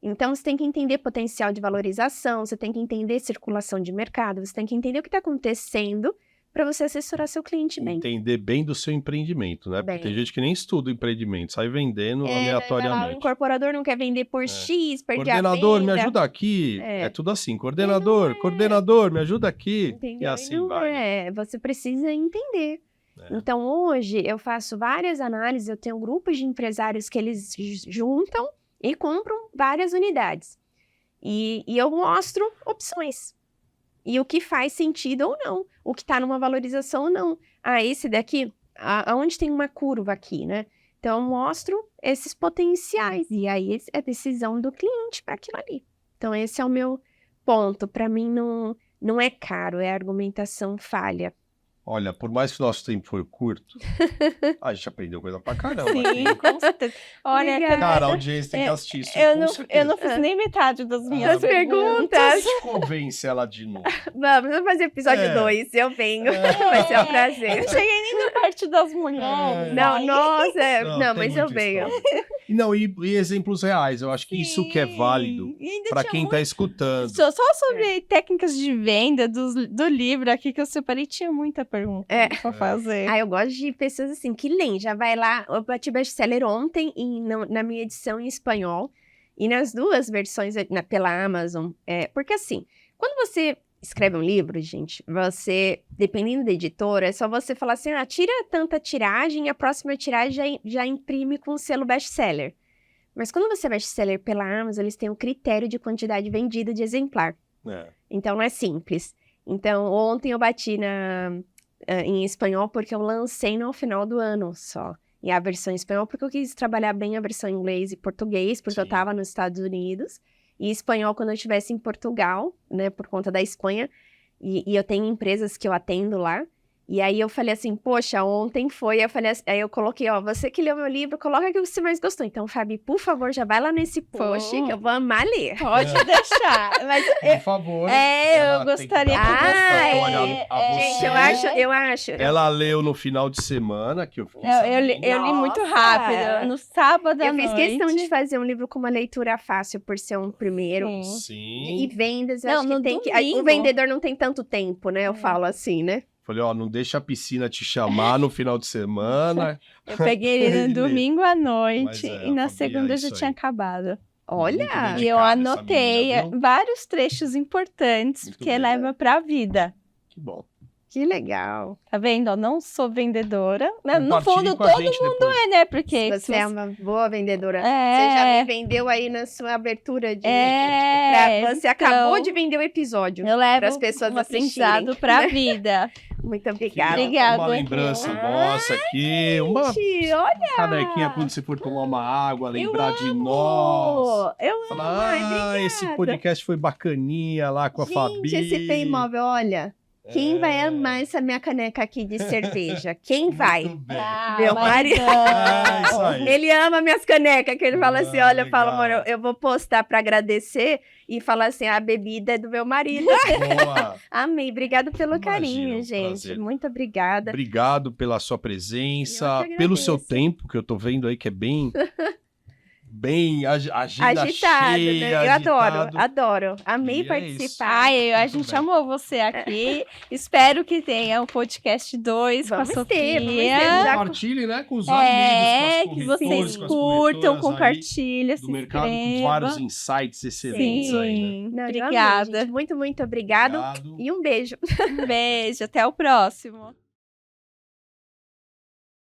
Então, você tem que entender potencial de valorização, você tem que entender circulação de mercado, você tem que entender o que está acontecendo para você assessorar seu cliente bem. Entender bem do seu empreendimento, né? Porque tem gente que nem estuda o empreendimento, sai vendendo aleatoriamente. O incorporador não quer vender por X, perder a venda. Coordenador, me ajuda aqui. É tudo assim. Coordenador, me ajuda aqui. Entendeu? E assim vai. Você precisa entender. Então, hoje, eu faço várias análises, eu tenho grupos de empresários que eles juntam e compram várias unidades. E eu mostro opções. E o que faz sentido ou não. O que está numa valorização ou não. Esse daqui, aonde tem uma curva aqui, né? Então, eu mostro esses potenciais. E aí, é decisão do cliente para aquilo ali. Então, esse é o meu ponto. Para mim, não é caro, é argumentação falha. Olha, por mais que o nosso tempo foi curto, a gente aprendeu coisa pra caramba. Sim, aqui. com certeza. Olha, cara, a audiência tem que assistir isso. Eu não fiz nem metade das minhas perguntas. Convence ela de novo. Vamos fazer episódio 2, eu venho. Vai ser um prazer. Eu não cheguei nem na parte das mulheres. Mas eu venho. Não, e exemplos reais, eu acho que isso que é válido para quem tá escutando. Só sobre técnicas de venda do livro aqui que eu separei, tinha muita pergunta pra fazer. Eu gosto de pessoas assim, que leem, já vai lá, eu bati best-seller ontem na minha edição em espanhol, e nas duas versões pela Amazon, porque assim, quando você escreve um livro, gente, você, dependendo da editora, é só você falar assim, tira tanta tiragem, e a próxima tiragem já imprime com o selo best-seller. Mas quando você é best-seller pela Amazon, eles têm um critério de quantidade vendida de exemplar. Então, não é simples. Então, ontem eu bati em espanhol porque eu lancei no final do ano só. E a versão em espanhol porque eu quis trabalhar bem a versão em inglês e português, porque eu estava nos Estados Unidos. E espanhol quando eu estivesse em Portugal, né, por conta da Espanha. E eu tenho empresas que eu atendo lá. E aí eu falei assim, poxa, ontem foi, aí eu coloquei, você que leu meu livro, coloca o que você mais gostou. Então, Fabi, por favor, já vai lá nesse post que eu vou amar ler. Pode deixar. Mas por favor. Eu gostaria que gente, eu acho. Ela leu no final de semana, que eu fiz. Eu li muito rápido, no sábado à noite. Eu fiz questão de fazer um livro com uma leitura fácil, por ser um primeiro. Sim. E vendas, eu acho que tem que... O vendedor não tem tanto tempo, né? Eu falo assim, né? Falei, ó, não deixa a piscina te chamar no final de semana. Eu peguei ele no domingo à noite Mas é, e na a Fabi, é segunda já isso tinha aí. acabado. Olha! Muito E eu dedicada essa anotei menina, viu? vários trechos importantes, Muito porque bem. leva pra vida. Que bom. Que legal. Tá vendo? Eu não sou vendedora. No Compartilhe fundo, com a todo gente mundo depois. é, né? Porque Você é uma boa vendedora. É. Você já me vendeu aí na sua abertura de... É, Você então, acabou de vender o episódio. eu levo pras pessoas um assistirem. aprendizado pra vida. Muito obrigada. Obrigada. Uma lembrança nossa aqui. Uma Gente, olha! canequinha quando você for tomar uma água, lembrar de nós. Eu amo. Falar, Ai, esse obrigada. podcast foi bacaninha lá com a Fabi. Gente, esse Pay Imóvel, olha. Quem vai amar essa minha caneca aqui de cerveja? Quem vai? Muito bem. Meu marido. É, isso aí. Ele ama minhas canecas, que ele fala assim, olha, eu falo, legal. amor, eu vou postar pra agradecer e falar assim, a bebida é do meu marido. Boa. Amei, obrigado pelo Imagina, carinho, um gente. prazer. Muito obrigada. Obrigado pela sua presença, Eu que pelo seu agradeço. tempo, que eu tô vendo aí que é bem agenda Agitado, cheia, né? Eu agitado. adoro. Amei E é isso. participar. Ai, a Muito gente bem. amou você aqui. Espero que tenha um podcast 2 com a Vamos Sofia. ter, vamos ter. Já- Compartilhe, né, com os É, amigos, com que as vocês corretoras, com as curtam, corretoras aí compartilhem, se do mercado, com inscrevam. vários insights excelentes aí, né? Sim, Não, eu amei, obrigada. gente. Muito, muito obrigado. Obrigado. E um beijo. Um beijo, até o próximo.